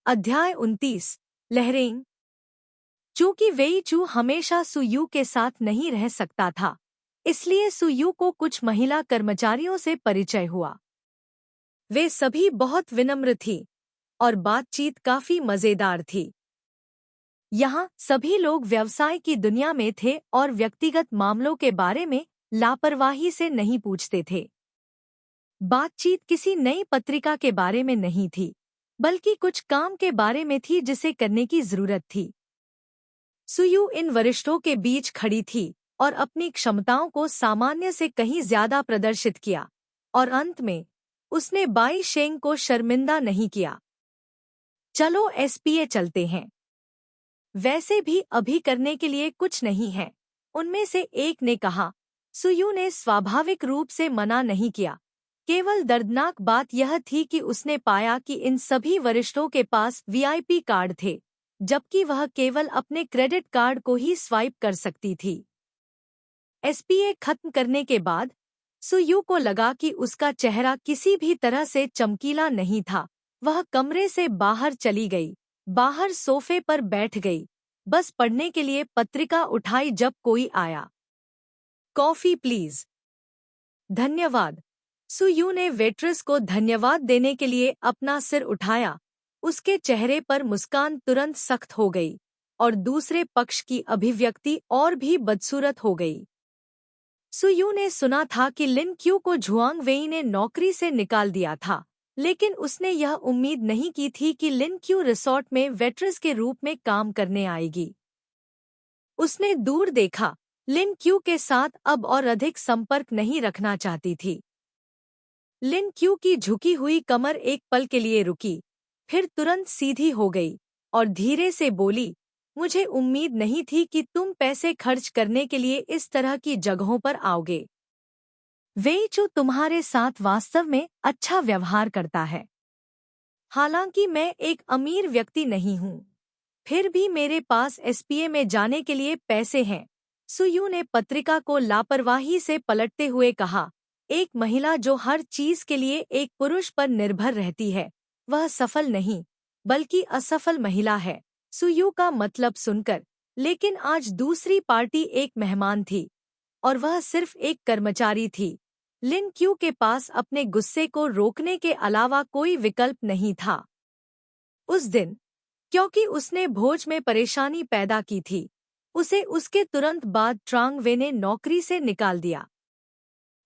अध्याय 29 लहरें। चूंकि वेई चू हमेशा सुयू के साथ नहीं रह सकता था, इसलिए सुयू को कुछ महिला कर्मचारियों से परिचय हुआ। वे सभी बहुत विनम्र थी और बातचीत काफी मजेदार थी। यहाँ सभी लोग व्यवसाय की दुनिया में थे और व्यक्तिगत मामलों के बारे में लापरवाही से नहीं पूछते थे। बातचीत किसी नई पत्रिका के बारे में नहीं थी, बल्कि कुछ काम के बारे में थी जिसे करने की जरूरत थी। सुयू इन वरिष्ठों के बीच खड़ी थी और अपनी क्षमताओं को सामान्य से कहीं ज्यादा प्रदर्शित किया, और अंत में उसने बाई शेंग को शर्मिंदा नहीं किया। चलो एसपीए चलते हैं। वैसे भी अभी करने के लिए कुछ नहीं है, उनमें से एक ने कहा। सुयू ने स्वाभाविक रूप से मना नहीं किया। केवल दर्दनाक बात यह थी कि उसने पाया कि इन सभी वरिष्ठों के पास वीआईपी कार्ड थे, जबकि वह केवल अपने क्रेडिट कार्ड को ही स्वाइप कर सकती थी। एसपीए खत्म करने के बाद सुयू को लगा कि उसका चेहरा किसी भी तरह से चमकीला नहीं था। वह कमरे से बाहर चली गई, बाहर सोफे पर बैठ गई, बस पढ़ने के लिए पत्रिका उठाई जब कोई आया। Coffee please. धन्यवाद। सुयू ने वेट्रेस को धन्यवाद देने के लिए अपना सिर उठाया। उसके चेहरे पर मुस्कान तुरंत सख्त हो गई और दूसरे पक्ष की अभिव्यक्ति और भी बदसूरत हो गई। सुयू ने सुना था कि लिन क्यू को झुआंग वेई ने नौकरी से निकाल दिया था, लेकिन उसने यह उम्मीद नहीं की थी कि लिन क्यू रिसोर्ट में वेट्रेस के रूप में काम करने आएगी। उसने दूर देखा, लिन क्यू के साथ अब और अधिक संपर्क नहीं रखना चाहती थी। लिन क्यू की झुकी हुई कमर एक पल के लिए रुकी, फिर तुरंत सीधी हो गई और धीरे से बोली, मुझे उम्मीद नहीं थी कि तुम पैसे खर्च करने के लिए इस तरह की जगहों पर आओगे। वेई चू तुम्हारे साथ वास्तव में अच्छा व्यवहार करता है। हालांकि मैं एक अमीर व्यक्ति नहीं हूँ, फिर भी मेरे पास एसपीए में जाने के लिए पैसे हैं। सुयू ने पत्रिका को लापरवाही से पलटते हुए कहा, एक महिला जो हर चीज के लिए एक पुरुष पर निर्भर रहती है, वह सफल नहीं बल्कि असफल महिला है। सुयू का मतलब सुनकर, लेकिन आज दूसरी पार्टी एक मेहमान थी और वह सिर्फ एक कर्मचारी थी। लिन क्यू के पास अपने गुस्से को रोकने के अलावा कोई विकल्प नहीं था। उस दिन, क्योंकि उसने भोज में परेशानी पैदा की थी, उसे उसके तुरंत बाद ट्रांग वे ने नौकरी से निकाल दिया।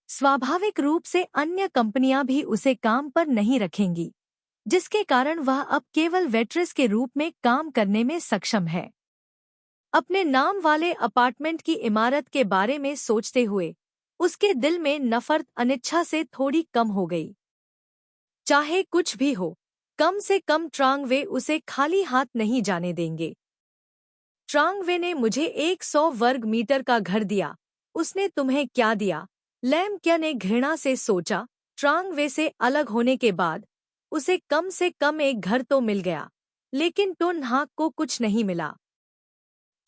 स्वाभाविक रूप से अन्य कंपनियां भी उसे काम पर नहीं रखेंगी, जिसके कारण वह अब केवल वेट्रेस के रूप में काम करने में सक्षम है। अपने नाम वाले अपार्टमेंट की इमारत के बारे में सोचते हुए उसके दिल में नफरत अनिच्छा से थोड़ी कम हो गई। चाहे कुछ भी हो, कम से कम ट्रांग वे उसे खाली हाथ नहीं जाने देंगे। ट्रांग वे ने मुझे 100 वर्ग मीटर का घर दिया, उसने तुम्हें क्या दिया? लैम क्या ने घृणा से सोचा। ट्रांग वे से अलग होने के बाद उसे कम से कम एक घर तो मिल गया, लेकिन टोन हाक को कुछ नहीं मिला।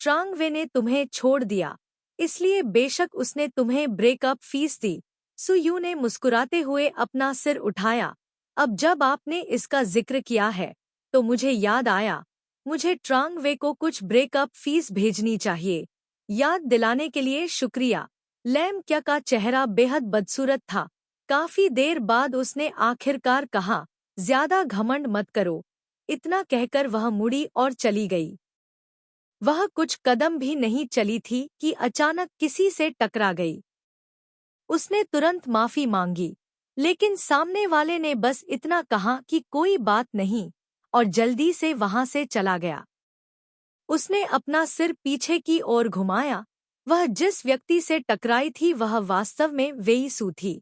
ट्रांग वे ने तुम्हें छोड़ दिया, इसलिए बेशक उसने तुम्हें ब्रेकअप फीस दी। सुयू ने मुस्कुराते हुए अपना सिर उठाया। अब जब आपने इसका जिक्र किया है, तो मुझे याद आया, मुझे ट्रांग वे को कुछ ब्रेकअप फीस भेजनी चाहिए। याद दिलाने के लिए शुक्रिया। लैम क्या का चेहरा बेहद बदसूरत था। काफी देर बाद उसने आखिरकार कहा, ज्यादा घमंड मत करो। इतना कहकर वह मुड़ी और चली गई। वह कुछ कदम भी नहीं चली थी कि अचानक किसी से टकरा गई। उसने तुरंत माफी मांगी, लेकिन सामने वाले ने बस इतना कहा कि कोई बात नहीं, और जल्दी से वहां से चला गया। उसने अपना सिर पीछे की ओर घुमाया। वह जिस व्यक्ति से टकराई थी वह वास्तव में वेई सू थी।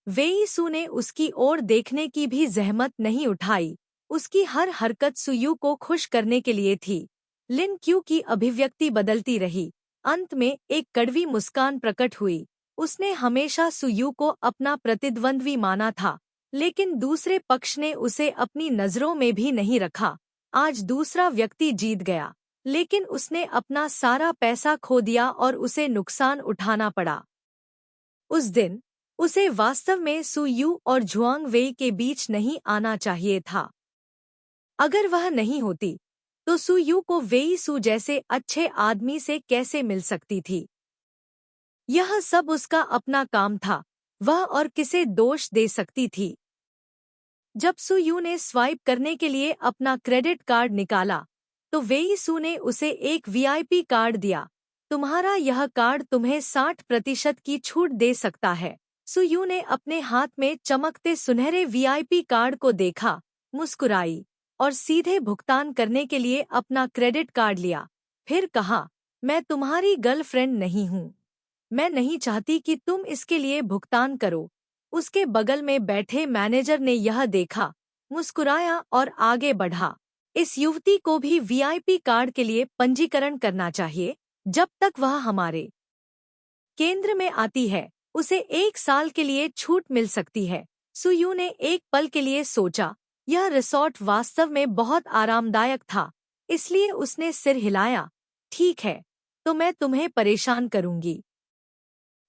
वेई सू ने उसकी ओर देखने की भी जहमत नहीं उठाई। उसकी हर हरकत सुयू को खुश करने के लिए थी। लिन क्यू की अभिव्यक्ति बदलती रही। अंत में एक कड़वी मुस्कान प्रकट हुई। उसने हमेशा सुयू को अपना प्रतिद्वंद्वी माना था, लेकिन दूसरे पक्ष ने उसे अपनी नजरों में भी नहीं रखा। आज दूसरा व्यक्ति जीत गया, लेकिन उसने अपना सारा पैसा खो दिया और उसे नुकसान उठाना पड़ा। उस दिन उसे वास्तव में सुयू और झुआंग वेई के बीच नहीं आना चाहिए था। अगर वह नहीं होती तो सुयू को वेई सू जैसे अच्छे आदमी से कैसे मिल सकती थी। यह सब उसका अपना काम था, वह और किसे दोष दे सकती थी। जब सुयू ने स्वाइप करने के लिए अपना क्रेडिट कार्ड निकाला तो वेई सू ने उसे एक वीआईपी कार्ड दिया। तुम्हारा यह कार्ड तुम्हें 60% की छूट दे सकता है। सुयू ने अपने हाथ में चमकते सुनहरे वीआईपी कार्ड को देखा, मुस्कुराई और सीधे भुगतान करने के लिए अपना क्रेडिट कार्ड लिया। फिर कहा, मैं तुम्हारी गर्लफ्रेंड नहीं हूँ। मैं नहीं चाहती कि तुम इसके लिए भुगतान करो। उसके बगल में बैठे मैनेजर ने यह देखा, मुस्कुराया और आगे बढ़ा। इस युवती को भी वीआईपी कार्ड के लिए पंजीकरण करना चाहिए। जब तक वह हमारे केंद्र में आती है उसे 1 साल के लिए छूट मिल सकती है। सुयू ने एक पल के लिए सोचा। यह रिसॉर्ट वास्तव में बहुत आरामदायक था, इसलिए उसने सिर हिलाया। ठीक है, तो मैं तुम्हें परेशान करूंगी।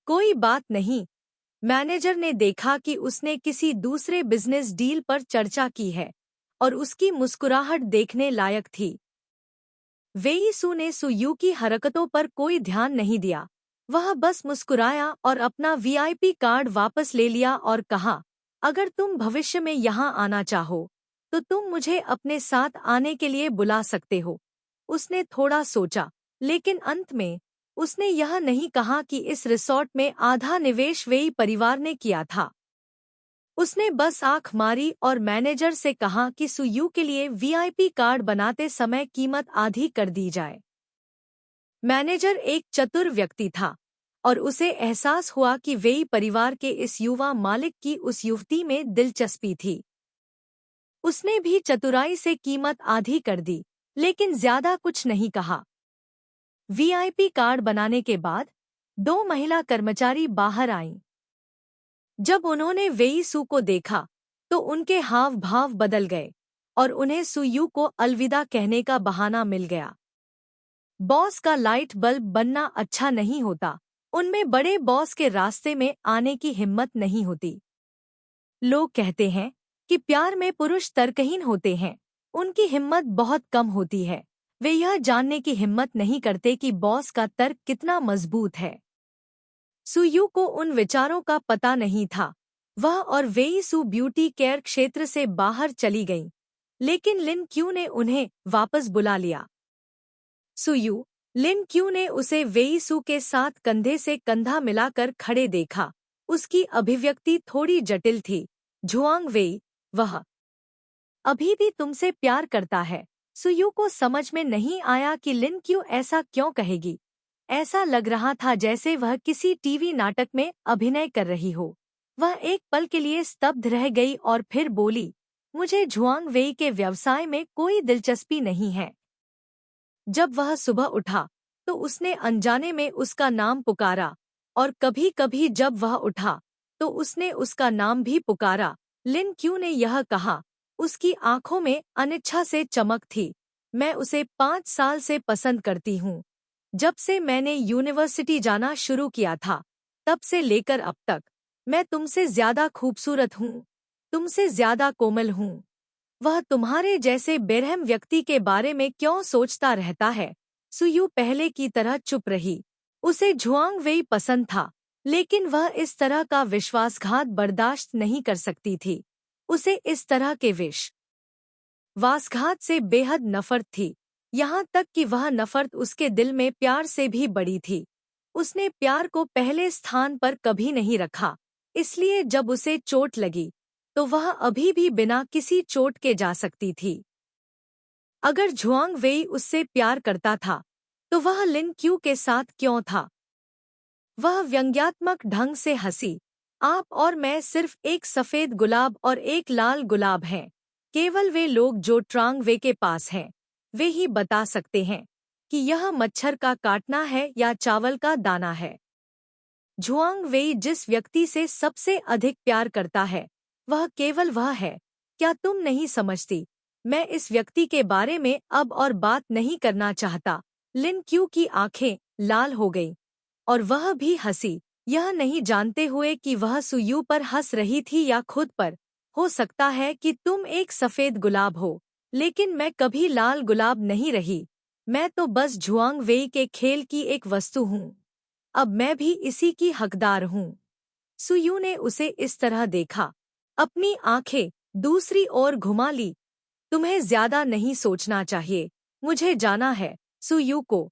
कोई बात नहीं। मैनेजर ने देखा कि उसने किसी दूसरे बिजनेस डील पर चर्चा की है और उसकी मुस्कुराहट देखने लायक थी। वेई सू ने सुयू की हरकतों पर कोई ध्यान नहीं दिया। वह बस मुस्कुराया और अपना वीआईपी कार्ड वापस ले लिया और कहा, अगर तुम भविष्य में यहाँ आना चाहो तो तुम मुझे अपने साथ आने के लिए बुला सकते हो। उसने थोड़ा सोचा, लेकिन अंत में उसने यह नहीं कहा कि इस रिसॉर्ट में आधा निवेश वेई परिवार ने किया था। उसने बस आंख मारी और मैनेजर से कहा कि सुयू के लिए वीआईपी कार्ड बनाते समय कीमत आधी कर दी जाए। मैनेजर एक चतुर व्यक्ति था और उसे एहसास हुआ कि वेई परिवार के इस युवा मालिक की उस युवती में दिलचस्पी थी। उसने भी चतुराई से कीमत आधी कर दी, लेकिन ज्यादा कुछ नहीं कहा। वीआईपी कार्ड बनाने के बाद 2 महिला कर्मचारी बाहर आईं। जब उन्होंने वेई सू को देखा तो उनके हाव भाव बदल गए और उन्हें सुयू को अलविदा कहने का बहाना मिल गया। बॉस का लाइट बल्ब बनना अच्छा नहीं होता, उनमें बड़े बॉस के रास्ते में आने की हिम्मत नहीं होती। लोग कहते हैं कि प्यार में पुरुष तर्कहीन होते हैं, उनकी हिम्मत बहुत कम होती है। वे यह जानने की हिम्मत नहीं करते कि बॉस का तर्क कितना मजबूत है। सुयू को उन विचारों का पता नहीं था। वह और वेई सू ब्यूटी केयर क्षेत्र से बाहर चली गईं, लेकिन लिन क्यू ने उन्हें वापस बुला लिया। सुयू, लिन क्यू ने उसे वेई सू के साथ कंधे से कंधा मिलाकर खड़े देखा। उसकी अभिव्यक्ति थोड़ी जटिल थी। झुआंग वेई, वह अभी भी तुमसे प्यार करता है। सुयू को समझ में नहीं आया कि लिन क्यू ऐसा क्यों कहेगी। ऐसा लग रहा था जैसे वह किसी टीवी नाटक में अभिनय कर रही हो। वह एक पल के लिए स्तब्ध रह गई और फिर बोली, मुझे झुआंग वेई के व्यवसाय में कोई दिलचस्पी नहीं है। जब वह सुबह उठा तो उसने अनजाने में उसका नाम पुकारा और कभी-कभी जब वह उठा तो उसने उसका नाम भी पुकारा। लिन क्यू ने यह कहा, उसकी आंखों में अनिच्छा से चमक थी। मैं उसे 5 साल से पसंद करती हूँ। जब से मैंने यूनिवर्सिटी जाना शुरू किया था, तब से लेकर अब तक। मैं तुमसे ज्यादा खूबसूरत हूँ, तुमसे ज्यादा कोमल हूँ। वह तुम्हारे जैसे बेरहम व्यक्ति के बारे में क्यों सोचता रहता है? सुयू पहले की तरह चुप रही। उसे झुआंग वेई पसंद था, लेकिन वह इस तरह का विश्वासघात बर्दाश्त नहीं कर सकती थी। उसे इस तरह के विश्वासघात से बेहद नफरत थी, यहाँ तक कि वह नफरत उसके दिल में प्यार से भी बड़ी थी। उसने प्यार को पहले स्थान पर कभी नहीं रखा, इसलिए जब उसे चोट लगी तो वह अभी भी बिना किसी चोट के जा सकती थी। अगर झुआंग वेई उससे प्यार करता था तो वह लिन क्यू के साथ क्यों था? वह व्यंग्यात्मक ढंग से हंसी। आप और मैं सिर्फ एक सफेद गुलाब और एक लाल गुलाब हैं। केवल वे लोग जो ट्रांग वे के पास हैं, वे ही बता सकते हैं कि यह मच्छर का काटना है या चावल का दाना है। झुआंग वेई जिस व्यक्ति से सबसे अधिक प्यार करता है, वह केवल वह है। क्या तुम नहीं समझती? मैं इस व्यक्ति के बारे में अब और बात नहीं करना चाहता। लिन क्यू की आंखें लाल हो गईं और वह भी हंसी, यह नहीं जानते हुए कि वह सुयू पर हंस रही थी या खुद पर। हो सकता है कि तुम एक सफेद गुलाब हो, लेकिन मैं कभी लाल गुलाब नहीं रही। मैं तो बस झुआंग वेई के खेल की एक वस्तु हूँ। अब मैं भी इसी की हकदार हूँ। सुयू ने उसे इस तरह देखा, अपनी आंखें दूसरी ओर घुमा ली। तुम्हें ज्यादा नहीं सोचना चाहिए, मुझे जाना है। सुयू को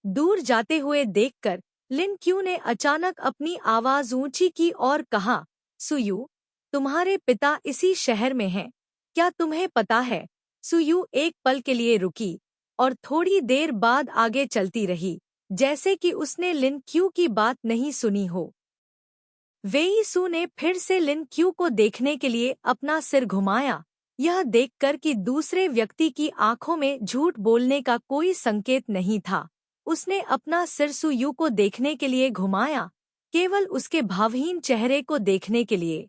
दूर जाते हुए देखकर लिन क्यू ने अचानक अपनी आवाज ऊंची की और कहा, सुयू, तुम्हारे पिता इसी शहर में हैं, क्या तुम्हें पता है? सुयू एक पल के लिए रुकी और थोड़ी देर बाद आगे चलती रही, जैसे कि उसने लिन क्यू की बात नहीं सुनी हो। वेई सू ने फिर से लिन क्यू को देखने के लिए अपना सिर घुमाया, यह देखकर कि दूसरे व्यक्ति की आंखों में झूठ बोलने का कोई संकेत नहीं था। उसने अपना सिर सुयू को देखने के लिए घुमाया, केवल उसके भावहीन चेहरे को देखने के लिए।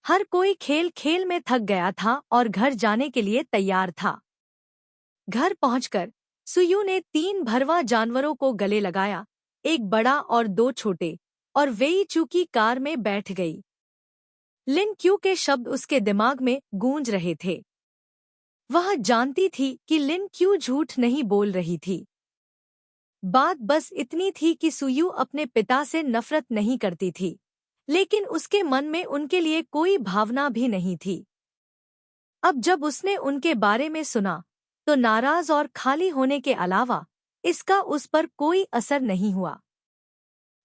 हर कोई खेल खेल में थक गया था और घर जाने के लिए तैयार था। घर पहुंचकर सुयू ने 3 भरवा जानवरों को गले लगाया, एक बड़ा और 2 छोटे, और वेई चू की कार में बैठ गई। लिन क्यू के शब्द उसके दिमाग में गूंज रहे थे। वह जानती थी कि लिन क्यू झूठ नहीं बोल रही थी। बात बस इतनी थी कि सुयू अपने पिता से नफरत नहीं करती थी, लेकिन उसके मन में उनके लिए कोई भावना भी नहीं थी। अब जब उसने उनके बारे में सुना, तो नाराज और खाली होने के अलावा इसका उस पर कोई असर नहीं हुआ।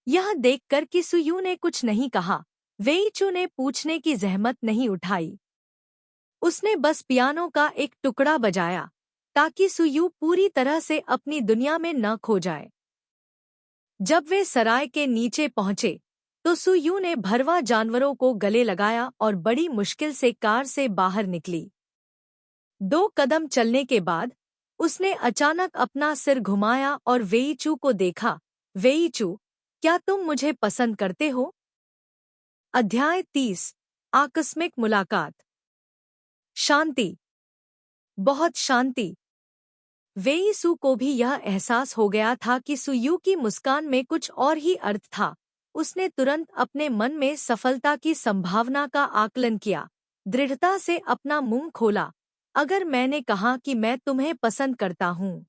यह देखकर कि सुयू ने कुछ नहीं कहा, वेई चू ने पूछने की जहमत नहीं उठाई। उसने बस पियानो का एक टुकड़ा बजाया, ताकि सुयू पूरी तरह से अपनी दुनिया में न खो जाए। जब वे सराय के नीचे पहुंचे, तो सुयू ने भरवा जानवरों को गले लगाया और बड़ी मुश्किल से कार से बाहर निकली। 2 कदम चलने के बाद उसने अचानक अपना सिर घुमाया और वेई चू को देखा। वेई चू, क्या तुम मुझे पसंद करते हो? अध्याय 30 आकस्मिक मुलाकात। शांति, बहुत शांति। वेई सू को भी यह एहसास हो गया था कि सुयू की मुस्कान में कुछ और ही अर्थ था। उसने तुरंत अपने मन में सफलता की संभावना का आकलन किया, दृढ़ता से अपना मुंह खोला। अगर मैंने कहा कि मैं तुम्हें पसंद करता हूँ,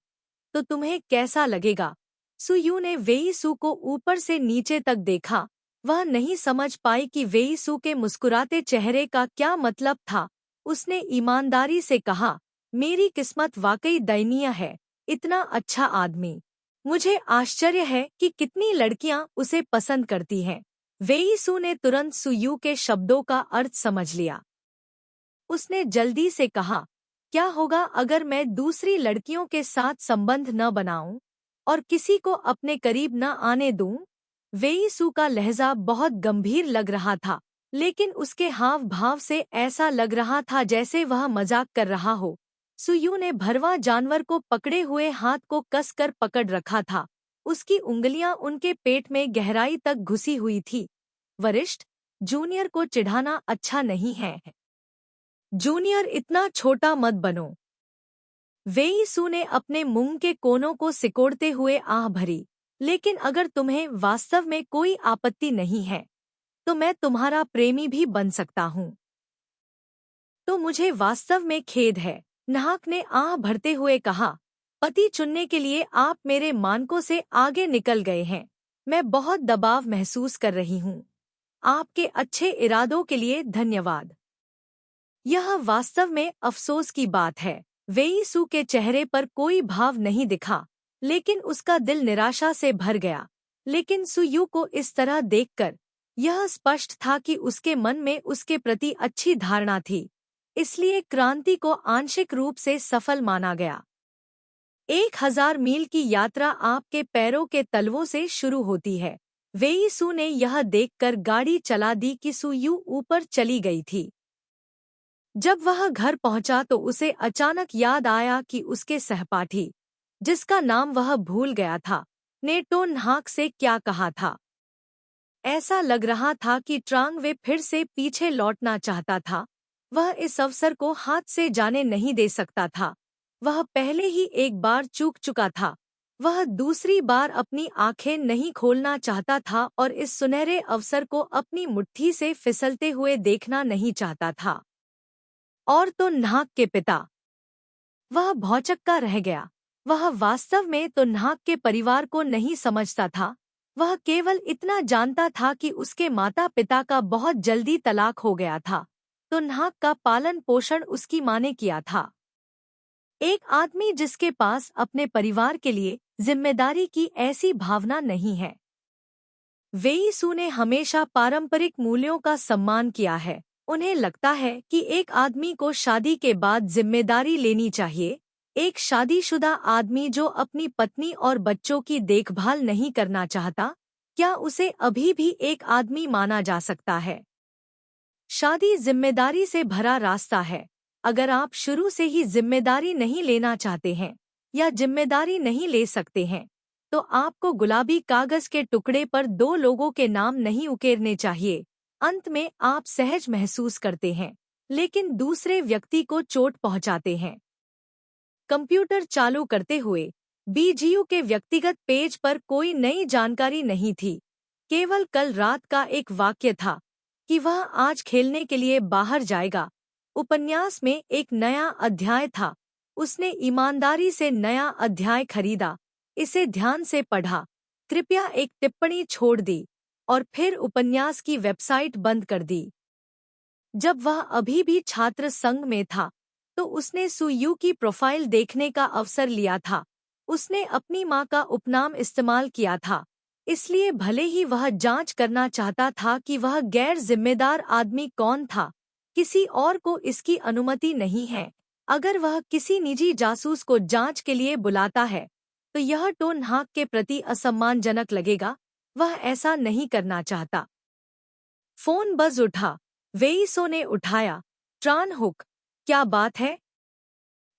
तो तुम्हें कैसा लगेगा? सुयू ने वेई सू को ऊपर से नीचे तक देखा। वह नहीं समझ पाई कि वेई सू के मुस्कुराते चेहरे का क्या मतलब था। उसने ईमानदारी से कहा, मेरी किस्मत वाकई दयनीय है, इतना अच्छा आदमी। मुझे आश्चर्य है कि कितनी लड़कियां उसे पसंद करती हैं। वेई सू ने तुरंत सुयू के शब्दों का अर्थ समझ लिया। उसने जल्दी से कहा, क्या होगा अगर मैं दूसरी लड़कियों के साथ संबंध न बनाऊं और किसी को अपने करीब न आने दूं? वेई सू का लहजा बहुत गंभीर लग रहा था, लेकिन उसके हाव भाव से ऐसा लग रहा था जैसे वह मजाक कर रहा हो। सुयू ने भरवा जानवर को पकड़े हुए हाथ को कसकर पकड़ रखा था। उसकी उंगलियां उनके पेट में गहराई तक घुसी हुई थी। वरिष्ठ, जूनियर को चिढ़ाना अच्छा नहीं है। जूनियर, इतना छोटा मत बनो। वेई सू ने अपने मुंह के कोनों को सिकोड़ते हुए आह भरी। लेकिन अगर तुम्हें वास्तव में कोई आपत्ति नहीं है, तो मैं तुम्हारा प्रेमी भी बन सकता हूँ। तो मुझे वास्तव में खेद है, नाहक ने आह भरते हुए कहा। पति चुनने के लिए आप मेरे मानकों से आगे निकल गए हैं। मैं बहुत दबाव महसूस कर रही हूँ। आपके अच्छे इरादों के लिए धन्यवाद। यह वास्तव में अफसोस की बात है। वेई सू के चेहरे पर कोई भाव नहीं दिखा, लेकिन उसका दिल निराशा से भर गया। लेकिन सुयू को इस तरह देखकर यह स्पष्ट था कि उसके मन में उसके प्रति अच्छी धारणा थी, इसलिए क्रांति को आंशिक रूप से सफल माना गया। 1000 मील की यात्रा आपके पैरों के तलवों से शुरू होती है। वेई सू ने यह देखकर गाड़ी चला दी कि सुयू ऊपर चली गई थी। जब वह घर पहुंचा तो उसे अचानक याद आया कि उसके सहपाठी, जिसका नाम वह भूल गया था, ने तो नाहक से क्या कहा था। ऐसा लग रहा था कि ट्रांग वे फिर से पीछे लौटना चाहता था। वह इस अवसर को हाथ से जाने नहीं दे सकता था। वह पहले ही एक बार चूक चुका था। वह दूसरी बार अपनी आंखें नहीं खोलना चाहता था और इस सुनहरे अवसर को अपनी मुट्ठी से फिसलते हुए देखना नहीं चाहता था। और तो नाहक के पिता। वह भौचक्का रह गया। वह वास्तव में तो नाहक के परिवार को नहीं समझता था। वह केवल इतना जानता था कि उसके माता पिता का बहुत जल्दी तलाक हो गया था, तो नाहक का पालन पोषण उसकी माँ ने किया था। एक आदमी जिसके पास अपने परिवार के लिए जिम्मेदारी की ऐसी भावना नहीं है। वेई सू ने हमेशा पारंपरिक मूल्यों का सम्मान किया है। उन्हें लगता है कि एक आदमी को शादी के बाद जिम्मेदारी लेनी चाहिए। एक शादीशुदा आदमी जो अपनी पत्नी और बच्चों की देखभाल नहीं करना चाहता, क्या उसे अभी भी एक आदमी माना जा सकता है? शादी जिम्मेदारी से भरा रास्ता है। अगर आप शुरू से ही जिम्मेदारी नहीं लेना चाहते हैं या जिम्मेदारी नहीं ले सकते हैं, तो आपको गुलाबी कागज के टुकड़े पर दो लोगों के नाम नहीं उकेरने चाहिए। अंत में आप सहज महसूस करते हैं, लेकिन दूसरे व्यक्ति को चोट पहुंचाते हैं। कंप्यूटर चालू करते हुए बीजीयू के व्यक्तिगत पेज पर कोई नई जानकारी नहीं थी। केवल कल रात का एक वाक्य था कि वह आज खेलने के लिए बाहर जाएगा। उपन्यास में एक नया अध्याय था। उसने ईमानदारी से नया अध्याय खरीदा, इसे ध्यान से पढ़ा, कृपया एक टिप्पणी छोड़ दी और फिर उपन्यास की वेबसाइट बंद कर दी। जब वह अभी भी छात्र संघ में था, तो उसने सुयू की प्रोफाइल देखने का अवसर लिया था। उसने अपनी माँ का उपनाम इस्तेमाल किया था, इसलिए भले ही वह जांच करना चाहता था कि वह गैर जिम्मेदार आदमी कौन था, किसी और को इसकी अनुमति नहीं है। अगर वह किसी निजी जासूस को जांच के लिए बुलाता है, तो यह टो नाहक के प्रति असम्मानजनक लगेगा। वह ऐसा नहीं करना चाहता। फोन बज उठा। वेई सू ने उठाया। ट्रान हुक, क्या बात है?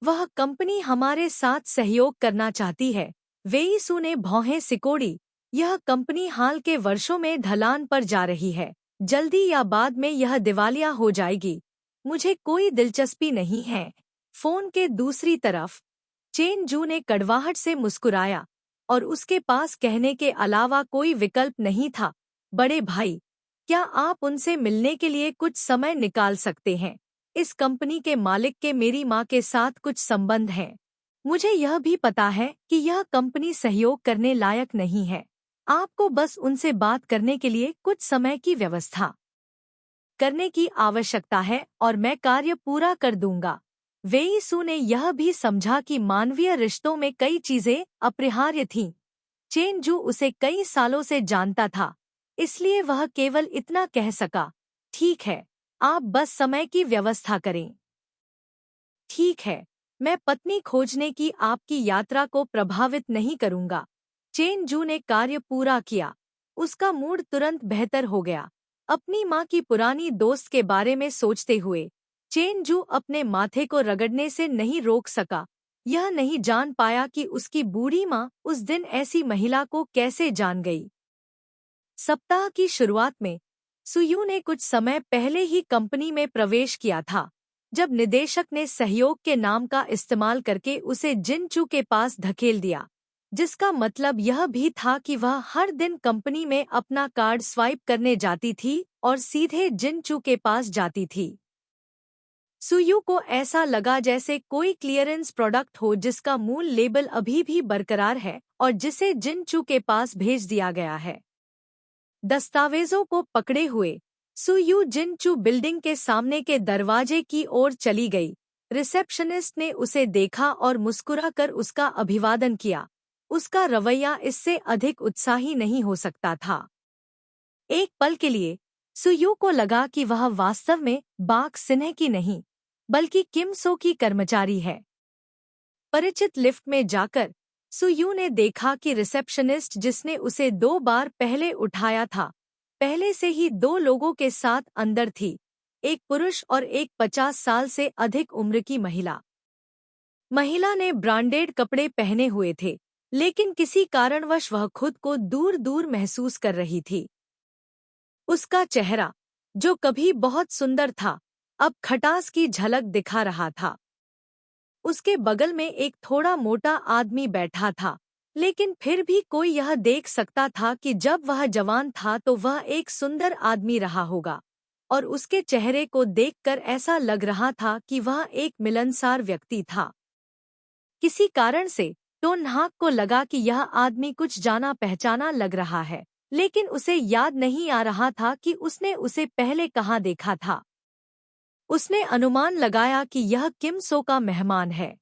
वह कंपनी हमारे साथ सहयोग करना चाहती है। वेई सू ने भौहें सिकोड़ी। यह कंपनी हाल के वर्षों में ढलान पर जा रही है। जल्दी या बाद में यह दिवालिया हो जाएगी। मुझे कोई दिलचस्पी नहीं है। फोन के दूसरी तरफ चेन जू ने कड़वाहट से मुस्कुराया और उसके पास कहने के अलावा कोई विकल्प नहीं था। बड़े भाई, क्या आप उनसे मिलने के लिए कुछ समय निकाल सकते हैं? इस कंपनी के मालिक के मेरी माँ के साथ कुछ संबंध हैं। मुझे यह भी पता है कि यह कंपनी सहयोग करने लायक नहीं है। आपको बस उनसे बात करने के लिए कुछ समय की व्यवस्था करने की आवश्यकता है और मैं कार्य पूरा कर दूंगा। वेई सू ने यह भी समझा कि मानवीय रिश्तों में कई चीजें अपरिहार्य थीं। चेन जू उसे कई सालों से जानता था, इसलिए वह केवल इतना कह सका, ठीक है, आप बस समय की व्यवस्था करें। ठीक है, मैं पत्नी खोजने की आपकी यात्रा को प्रभावित नहीं करूंगा। चेन जू ने कार्य पूरा किया। उसका मूड तुरंत बेहतर हो गया। अपनी माँ की पुरानी दोस्त के बारे में सोचते हुए चेन जू अपने माथे को रगड़ने से नहीं रोक सका। यह नहीं जान पाया कि उसकी बूढ़ी माँ उस दिन ऐसी महिला को कैसे जान गई। सप्ताह की शुरुआत में सुयू ने कुछ समय पहले ही कंपनी में प्रवेश किया था, जब निदेशक ने सहयोग के नाम का इस्तेमाल करके उसे जिनचू के पास धकेल दिया, जिसका मतलब यह भी था कि वह हर दिन कंपनी में अपना कार्ड स्वाइप करने जाती थी और सीधे जिनचू के पास जाती थी। सुयू को ऐसा लगा जैसे कोई क्लियरेंस प्रोडक्ट हो जिसका मूल लेबल अभी भी बरकरार है और जिसे जिनचू के पास भेज दिया गया है। दस्तावेजों को पकड़े हुए सुयू जिनचू बिल्डिंग के सामने के दरवाजे की ओर चली गई। रिसेप्शनिस्ट ने उसे देखा और मुस्कुराकर उसका अभिवादन किया। उसका रवैया इससे अधिक उत्साही नहीं हो सकता था। एक पल के लिए सुयू को लगा कि वह वास्तव में बाक सिन्ह की नहीं, बल्कि किम सो की कर्मचारी है। परिचित लिफ्ट में जाकर सुयू ने देखा कि रिसेप्शनिस्ट जिसने उसे 2 बार पहले उठाया था, पहले से ही 2 लोगों के साथ अंदर थी, एक पुरुष और एक 50 साल से अधिक उम्र की महिला। महिला ने ब्रांडेड कपड़े पहने हुए थे, लेकिन किसी कारणवश वह खुद को दूर दूर महसूस कर रही थी। उसका चेहरा, जो कभी बहुत सुंदर था, अब खटास की झलक दिखा रहा था। उसके बगल में एक थोड़ा मोटा आदमी बैठा था, लेकिन फिर भी कोई यह देख सकता था कि जब वह जवान था तो वह एक सुंदर आदमी रहा होगा। और उसके चेहरे को देखकर ऐसा लग रहा था कि वह एक मिलनसार व्यक्ति था। किसी कारण से टोन हाक को लगा कि यह आदमी कुछ जाना पहचाना लग रहा है, लेकिन उसे याद नहीं आ रहा था कि उसने उसे पहले कहाँ देखा था। उसने अनुमान लगाया कि यह किम सो का मेहमान है।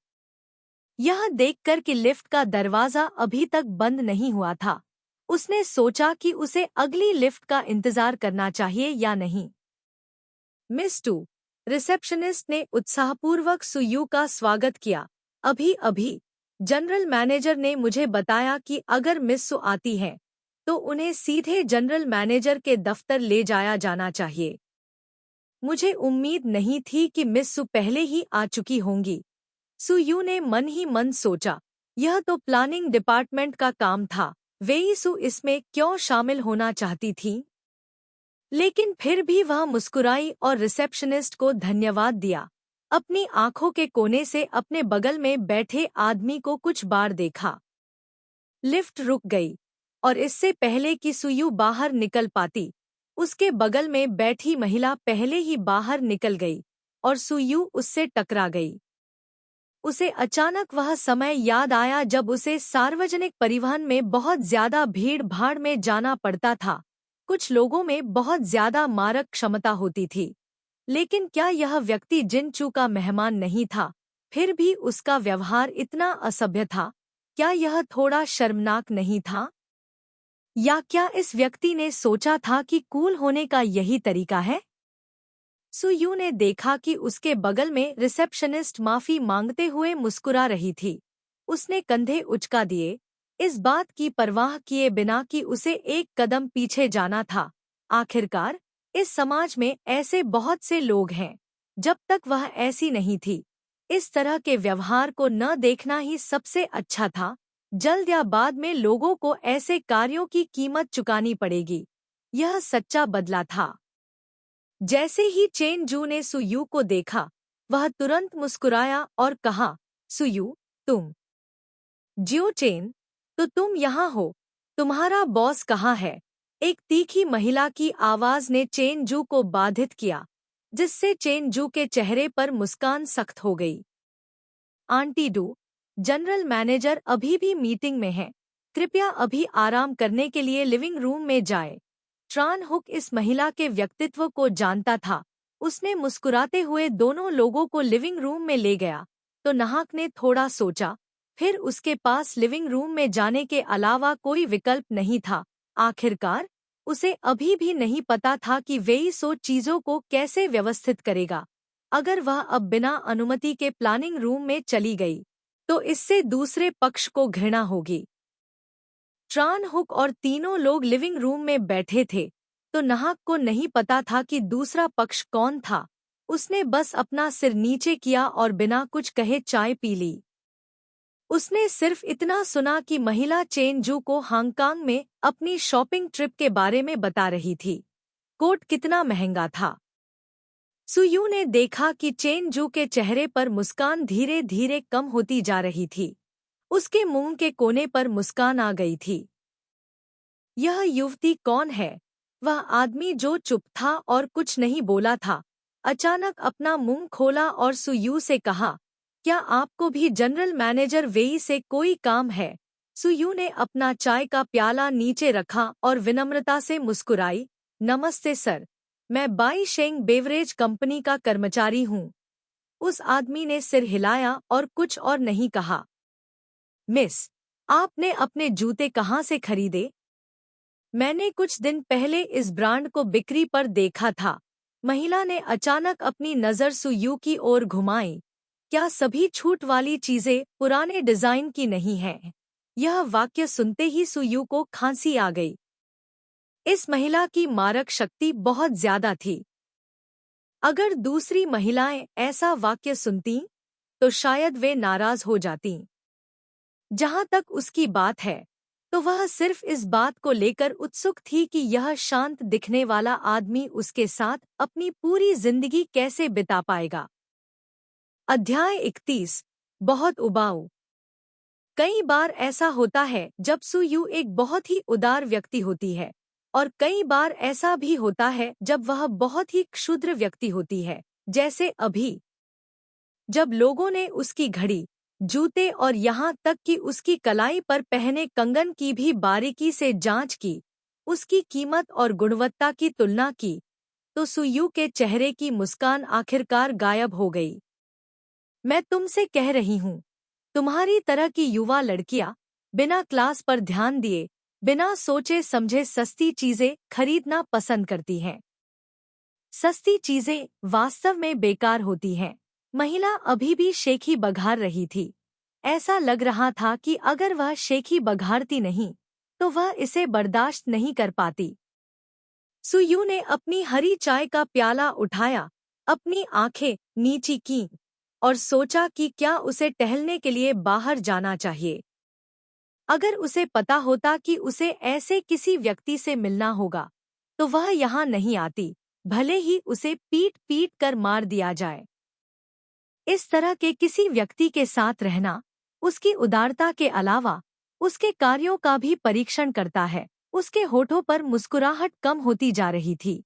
यह देखकर कि लिफ्ट का दरवाजा अभी तक बंद नहीं हुआ था, उसने सोचा कि उसे अगली लिफ्ट का इंतजार करना चाहिए या नहीं। मिस टू, रिसेप्शनिस्ट ने उत्साहपूर्वक सुयू का स्वागत किया। अभी जनरल मैनेजर ने मुझे बताया कि अगर मिस सु आती है तो उन्हें सीधे जनरल मैनेजर के दफ्तर ले जाया जाना चाहिए। मुझे उम्मीद नहीं थी कि मिस सु पहले ही आ चुकी होंगी। सुयू ने मन ही मन सोचा, यह तो प्लानिंग डिपार्टमेंट का काम था, वेई सु इसमें क्यों शामिल होना चाहती थी? लेकिन फिर भी वह मुस्कुराई और रिसेप्शनिस्ट को धन्यवाद दिया। अपनी आंखों के कोने से अपने बगल में बैठे आदमी को कुछ बार देखा। लिफ्ट रुक गई और इससे पहले कि सुयू बाहर निकल पाती, उसके बगल में बैठी महिला पहले ही बाहर निकल गई और सुयू उससे टकरा गई। उसे अचानक वह समय याद आया जब उसे सार्वजनिक परिवहन में बहुत ज्यादा भीड़-भाड़ में जाना पड़ता था। कुछ लोगों में बहुत ज्यादा मारक क्षमता होती थी, लेकिन क्या यह व्यक्ति जिन चू का मेहमान नहीं था, फिर भी उसका व्यवहार इतना असभ्य था? क्या यह थोड़ा शर्मनाक नहीं था? या क्या इस व्यक्ति ने सोचा था कि कूल होने का यही तरीका है? सुयू ने देखा कि उसके बगल में रिसेप्शनिस्ट माफी मांगते हुए मुस्कुरा रही थी। उसने कंधे उचका दिए, इस बात की परवाह किए बिना कि उसे एक कदम पीछे जाना था। आखिरकार इस समाज में ऐसे बहुत से लोग हैं। जब तक वह ऐसी नहीं थी, इस तरह के व्यवहार को न देखना ही सबसे अच्छा था। जल्द या बाद में लोगों को ऐसे कार्यों की कीमत चुकानी पड़ेगी। यह सच्चा बदला था। जैसे ही चेन जू ने सुयू को देखा, वह तुरंत मुस्कुराया और कहा, सुयू, तुम? जियो चेन, तो तुम यहाँ हो। तुम्हारा बॉस कहाँ है? एक तीखी महिला की आवाज ने चेन जू को बाधित किया, जिससे चेन जू के चेहरे पर मुस्कान सख्त हो गई। आंटी डू, जनरल मैनेजर अभी भी मीटिंग में है। कृपया अभी आराम करने के लिए लिविंग रूम में जाए। ट्रान हुक इस महिला के व्यक्तित्व को जानता था। उसने मुस्कुराते हुए दोनों लोगों को लिविंग रूम में ले गया। तो नाहक ने थोड़ा सोचा, फिर उसके पास लिविंग रूम में जाने के अलावा कोई विकल्प नहीं था। आखिरकार उसे अभी भी नहीं पता था कि वेई सो चीजों को कैसे व्यवस्थित करेगा। अगर वह अब बिना अनुमति के प्लानिंग रूम में चली गई, तो इससे दूसरे पक्ष को घृणा होगी। ट्रान हुक और तीनों लोग लिविंग रूम में बैठे थे, तो नाहक को नहीं पता था कि दूसरा पक्ष कौन था। उसने बस अपना सिर नीचे किया और बिना कुछ कहे चाय पी ली। उसने सिर्फ इतना सुना कि महिला चेन जू को हांगकांग में अपनी शॉपिंग ट्रिप के बारे में बता रही थी। कोट कितना महंगा था। सुयू ने देखा कि चेन जू के चेहरे पर मुस्कान धीरे धीरे कम होती जा रही थी। उसके मुंह के कोने पर मुस्कान आ गई थी। यह युवती कौन है? वह आदमी जो चुप था और कुछ नहीं बोला था, अचानक अपना मुंह खोला और सुयू से कहा, क्या आपको भी जनरल मैनेजर वेई से कोई काम है? सुयू ने अपना चाय का प्याला नीचे रखा और विनम्रता से मुस्कुराई, नमस्ते सर, मैं बाई शेंग बेवरेज कंपनी का कर्मचारी हूँ। उस आदमी ने सिर हिलाया और कुछ और नहीं कहा। मिस, आपने अपने जूते कहाँ से खरीदे? मैंने कुछ दिन पहले इस ब्रांड को बिक्री पर देखा था। महिला ने अचानक अपनी नज़र सुयू की ओर घुमाई। क्या सभी छूट वाली चीजें पुराने डिजाइन की नहीं हैं? यह वाक्य सुनते ही सुयू को खांसी आ गई। इस महिला की मारक शक्ति बहुत ज्यादा थी। अगर दूसरी महिलाएं ऐसा वाक्य सुनतीं, तो शायद वे नाराज हो जातीं। जहां तक उसकी बात है, तो वह सिर्फ इस बात को लेकर उत्सुक थी कि यह शांत दिखने वाला आदमी उसके साथ अपनी पूरी जिंदगी कैसे बिता पाएगा। अध्याय 31, बहुत उबाऊ। कई बार ऐसा होता है जब सुयू एक बहुत ही उदार व्यक्ति होती है। और कई बार ऐसा भी होता है जब वह बहुत ही क्षुद्र व्यक्ति होती है, जैसे अभी जब लोगों ने उसकी घड़ी, जूते और यहाँ तक कि उसकी कलाई पर पहने कंगन की भी बारीकी से जांच की, उसकी कीमत और गुणवत्ता की तुलना की, तो सुयू के चेहरे की मुस्कान आखिरकार गायब हो गई। मैं तुमसे कह रही हूँ, तुम्हारी तरह की युवा लड़कियां बिना क्लास पर ध्यान दिए, बिना सोचे समझे सस्ती चीजें खरीदना पसंद करती हैं। सस्ती चीजें वास्तव में बेकार होती हैं। महिला अभी भी शेखी बघार रही थी। ऐसा लग रहा था कि अगर वह शेखी बघारती नहीं, तो वह इसे बर्दाश्त नहीं कर पाती। सुयू ने अपनी हरी चाय का प्याला उठाया, अपनी आंखें नीची कीं और सोचा कि क्या उसे टहलने के लिए बाहर जाना चाहिए। अगर उसे पता होता कि उसे ऐसे किसी व्यक्ति से मिलना होगा, तो वह यहाँ नहीं आती, भले ही उसे पीट पीट कर मार दिया जाए। इस तरह के किसी व्यक्ति के साथ रहना उसकी उदारता के अलावा उसके कार्यों का भी परीक्षण करता है। उसके होठों पर मुस्कुराहट कम होती जा रही थी।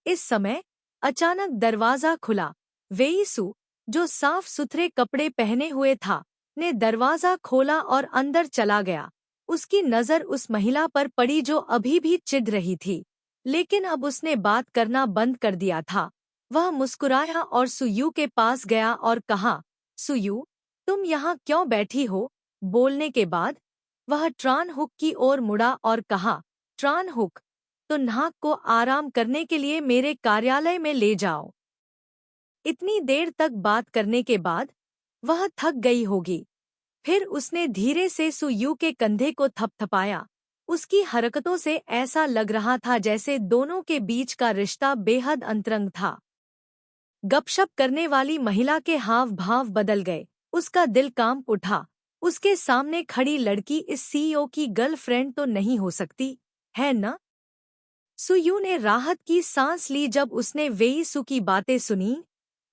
इस समय अचानक दरवाजा खुला। वेईसु, जो साफ सुथरे कपड़े पहने हुए था, ने दरवाजा खोला और अंदर चला गया। उसकी नजर उस महिला पर पड़ी जो अभी भी चिढ़ रही थी, लेकिन अब उसने बात करना बंद कर दिया था। वह मुस्कुराया और सुयू के पास गया और कहा, सुयू, तुम यहाँ क्यों बैठी हो? बोलने के बाद वह ट्रान हुक की ओर मुड़ा और कहा, ट्रान हुक, तो नाक को आराम करने के लिए मेरे कार्यालय में ले जाओ। इतनी देर तक बात करने के बाद वह थक गई होगी। फिर उसने धीरे से सुयू के कंधे को थपथपाया। उसकी हरकतों से ऐसा लग रहा था जैसे दोनों के बीच का रिश्ता बेहद अंतरंग था। गपशप करने वाली महिला के हाव भाव बदल गए। उसका दिल कांप उठा। उसके सामने खड़ी लड़की इस सीईओ की गर्लफ्रेंड तो नहीं हो सकती, है न? सुयू ने राहत की सांस ली जब उसने वेईसु की बातें सुनी।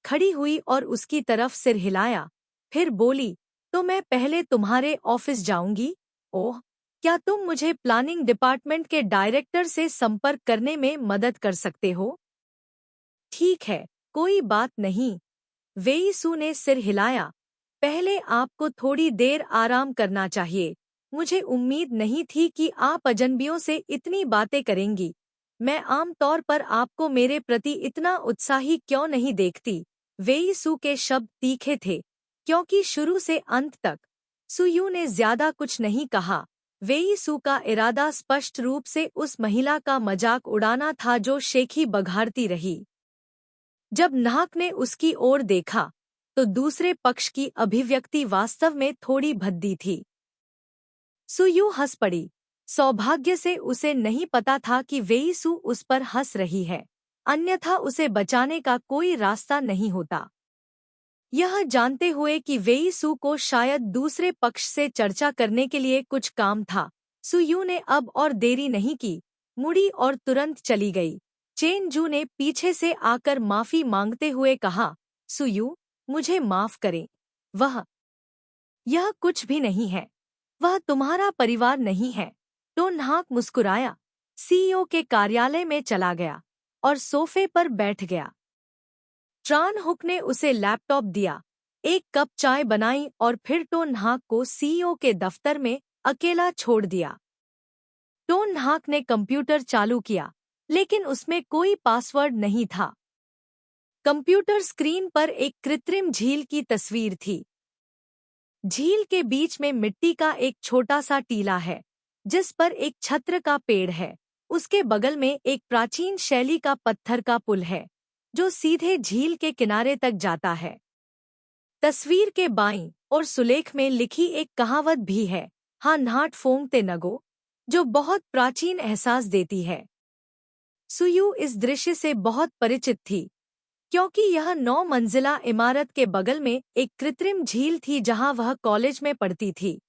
खड़ी हुई और उसकी तरफ सिर हिलाया। फिर बोली, तो मैं पहले तुम्हारे ऑफिस जाऊंगी। ओह, क्या तुम मुझे प्लानिंग डिपार्टमेंट के डायरेक्टर से संपर्क करने में मदद कर सकते हो? ठीक है, कोई बात नहीं। वेईसु ने सिर हिलाया। पहले आपको थोड़ी देर आराम करना चाहिए। मुझे उम्मीद नहीं थी कि आप अजनबियों से इतनी बातें करेंगी। मैं आमतौर पर आपको मेरे प्रति इतना उत्साही क्यों नहीं देखती। वेईसु के शब्द तीखे थे, क्योंकि शुरू से अंत तक सुयू ने ज्यादा कुछ नहीं कहा। वेईसु का इरादा स्पष्ट रूप से उस महिला का मजाक उड़ाना था जो शेखी बघारती रही। जब नाहक ने उसकी ओर देखा, तो दूसरे पक्ष की अभिव्यक्ति वास्तव में थोड़ी भद्दी थी। सुयू हंस पड़ी। सौभाग्य से उसे नहीं पता था कि वेईसु उस पर हंस रही है, अन्यथा उसे बचाने का कोई रास्ता नहीं होता। यह जानते हुए कि वेईसु को शायद दूसरे पक्ष से चर्चा करने के लिए कुछ काम था, सुयू ने अब और देरी नहीं की, मुड़ी और तुरंत चली गई। चेनजू ने पीछे से आकर माफी मांगते हुए कहा, सुयू, मुझे माफ करें। यह कुछ भी नहीं है। वह तुम्हारा परिवार नहीं है। तो नाहक मुस्कुराया, सीईओ के कार्यालय में चला गया और सोफे पर बैठ गया। ट्रान हुक ने उसे लैपटॉप दिया, एक कप चाय बनाई और फिर टोन नाहक को सीईओ के दफ्तर में अकेला छोड़ दिया। टोन नाहक ने कंप्यूटर चालू किया, लेकिन उसमें कोई पासवर्ड नहीं था। कंप्यूटर स्क्रीन पर एक कृत्रिम झील की तस्वीर थी। झील के बीच में मिट्टी का एक छोटा सा टीला है, जिस पर एक छत्र का पेड़ है। उसके बगल में एक प्राचीन शैली का पत्थर का पुल है, जो सीधे झील के किनारे तक जाता है। तस्वीर के बाईं और सुलेख में लिखी एक कहावत भी है, हाँ नाट फोंगते नगो, जो बहुत प्राचीन एहसास देती है। सुयू इस दृश्य से बहुत परिचित थी, क्योंकि यह 9 मंजिला इमारत के बगल में एक कृत्रिम झील थी जहां वह कॉलेज में पढ़ती थी,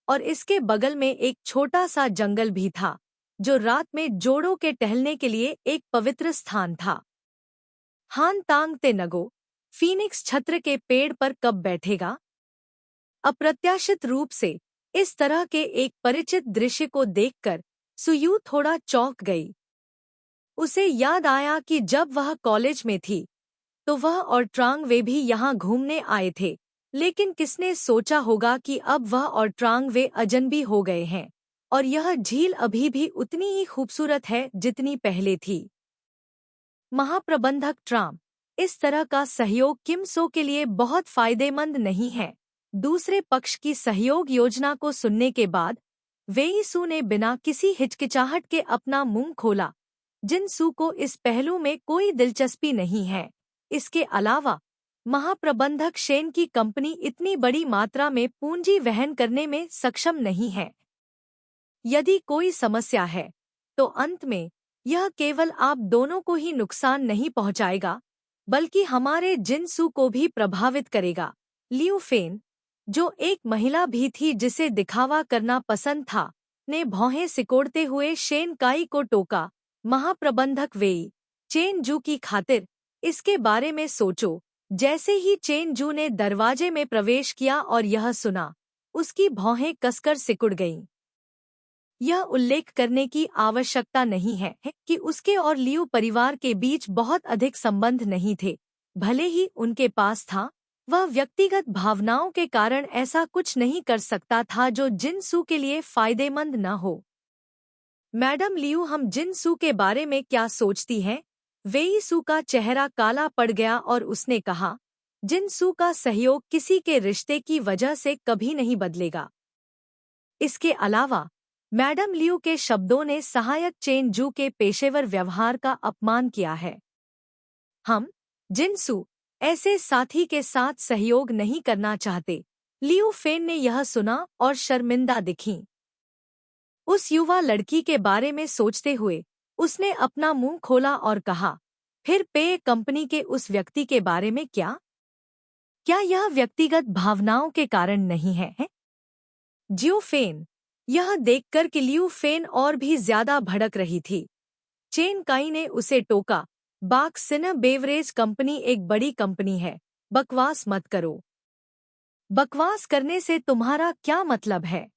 और इसके बगल में एक छोटा सा जंगल भी था, जो रात में जोड़ों के टहलने के लिए एक पवित्र स्थान था। हान तांग ते नगो, फीनिक्स छत्र के पेड़ पर कब बैठेगा? अप्रत्याशित रूप से इस तरह के एक परिचित दृश्य को देखकर सुयू थोड़ा चौंक गई। उसे याद आया कि जब वह कॉलेज में थी तो वह और ट्रांग वे भी यहाँ घूमने आए थे, लेकिन किसने सोचा होगा कि अब वह और ट्रांग वे अजनबी हो गए हैं और यह झील अभी भी उतनी ही खूबसूरत है जितनी पहले थी। महाप्रबंधक ट्राम, इस तरह का सहयोग किम सो के लिए बहुत फायदेमंद नहीं है। दूसरे पक्ष की सहयोग योजना को सुनने के बाद वेई सू ने बिना किसी हिचकिचाहट के अपना मुंह खोला। जिन सू को इस पहलू में कोई दिलचस्पी नहीं है। इसके अलावा महाप्रबंधक शेन की कंपनी इतनी बड़ी मात्रा में पूंजी वहन करने में सक्षम नहीं है। यदि कोई समस्या है तो अंत में यह केवल आप दोनों को ही नुकसान नहीं पहुंचाएगा, बल्कि हमारे जिनसू को भी प्रभावित करेगा। लियू फेन, जो एक महिला भी थी जिसे दिखावा करना पसंद था, ने भौहें सिकोड़ते हुए शेन काई को टोका। महाप्रबंधक वेई, चेन जू की खातिर इसके बारे में सोचो। जैसे ही चेन जू ने दरवाजे में प्रवेश किया और यह सुना, उसकी भौहें कसकर सिकुड़ गईं। यह उल्लेख करने की आवश्यकता नहीं है कि उसके और लियू परिवार के बीच बहुत अधिक संबंध नहीं थे। भले ही उनके पास था, वह व्यक्तिगत भावनाओं के कारण ऐसा कुछ नहीं कर सकता था जो जिनसू के लिए फायदेमंद न हो। मैडम लियू, हम जिनसू के बारे में क्या सोचती हैं? वेई सू का चेहरा काला पड़ गया और उसने कहा, जिनसू का सहयोग किसी के रिश्ते की वजह से कभी नहीं बदलेगा। इसके अलावा मैडम लियू के शब्दों ने सहायक चेन जू के पेशेवर व्यवहार का अपमान किया है। हम जिनसू ऐसे साथी के साथ सहयोग नहीं करना चाहते। लियू फेन ने यह सुना और शर्मिंदा दिखीं। उस युवा लड़की के बारे में सोचते हुए उसने अपना मुंह खोला और कहा, फिर पेय कंपनी के उस व्यक्ति के बारे में क्या? क्या यह व्यक्तिगत भावनाओं के कारण नहीं है? जियो फेन, यह देखकर कि लियू फेन और भी ज्यादा भड़क रही थी, चेन काई ने उसे टोका, बाक सिन्ह बेवरेज कंपनी एक बड़ी कंपनी है, बकवास मत करो। बकवास करने से तुम्हारा क्या मतलब है?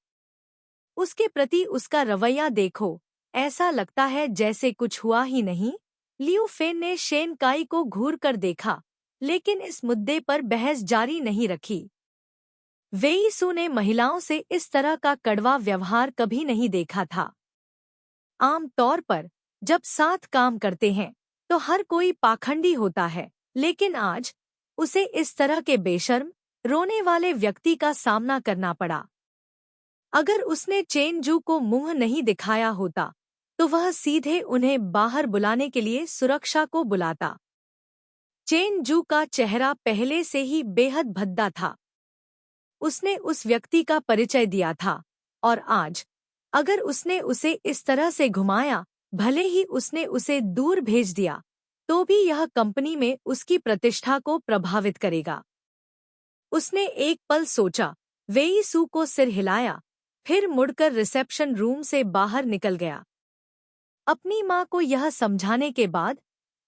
उसके प्रति उसका रवैया देखो, ऐसा लगता है जैसे कुछ हुआ ही नहीं। लियू फेन ने शेन काई को घूर कर देखा, लेकिन इस मुद्दे पर बहस जारी नहीं रखी। वेई सू ने महिलाओं से इस तरह का कड़वा व्यवहार कभी नहीं देखा था। आम तौर पर जब साथ काम करते हैं तो हर कोई पाखंडी होता है, लेकिन आज उसे इस तरह के बेशर्म, रोने वाले व्यक्ति का सामना करना पड़ा। अगर उसने चेन जू को मुंह नहीं दिखाया होता तो वह सीधे उन्हें बाहर बुलाने के लिए सुरक्षा को बुलाता। चेन जू का चेहरा पहले से ही बेहद भद्दा था। उसने उस व्यक्ति का परिचय दिया था और आज अगर उसने उसे इस तरह से घुमाया, भले ही उसने उसे दूर भेज दिया, तो भी यह कंपनी में उसकी प्रतिष्ठा को प्रभावित करेगा। उसने एक पल सोचा, वेई सू को सिर हिलाया, फिर मुड़कर रिसेप्शन रूम से बाहर निकल गया। अपनी माँ को यह समझाने के बाद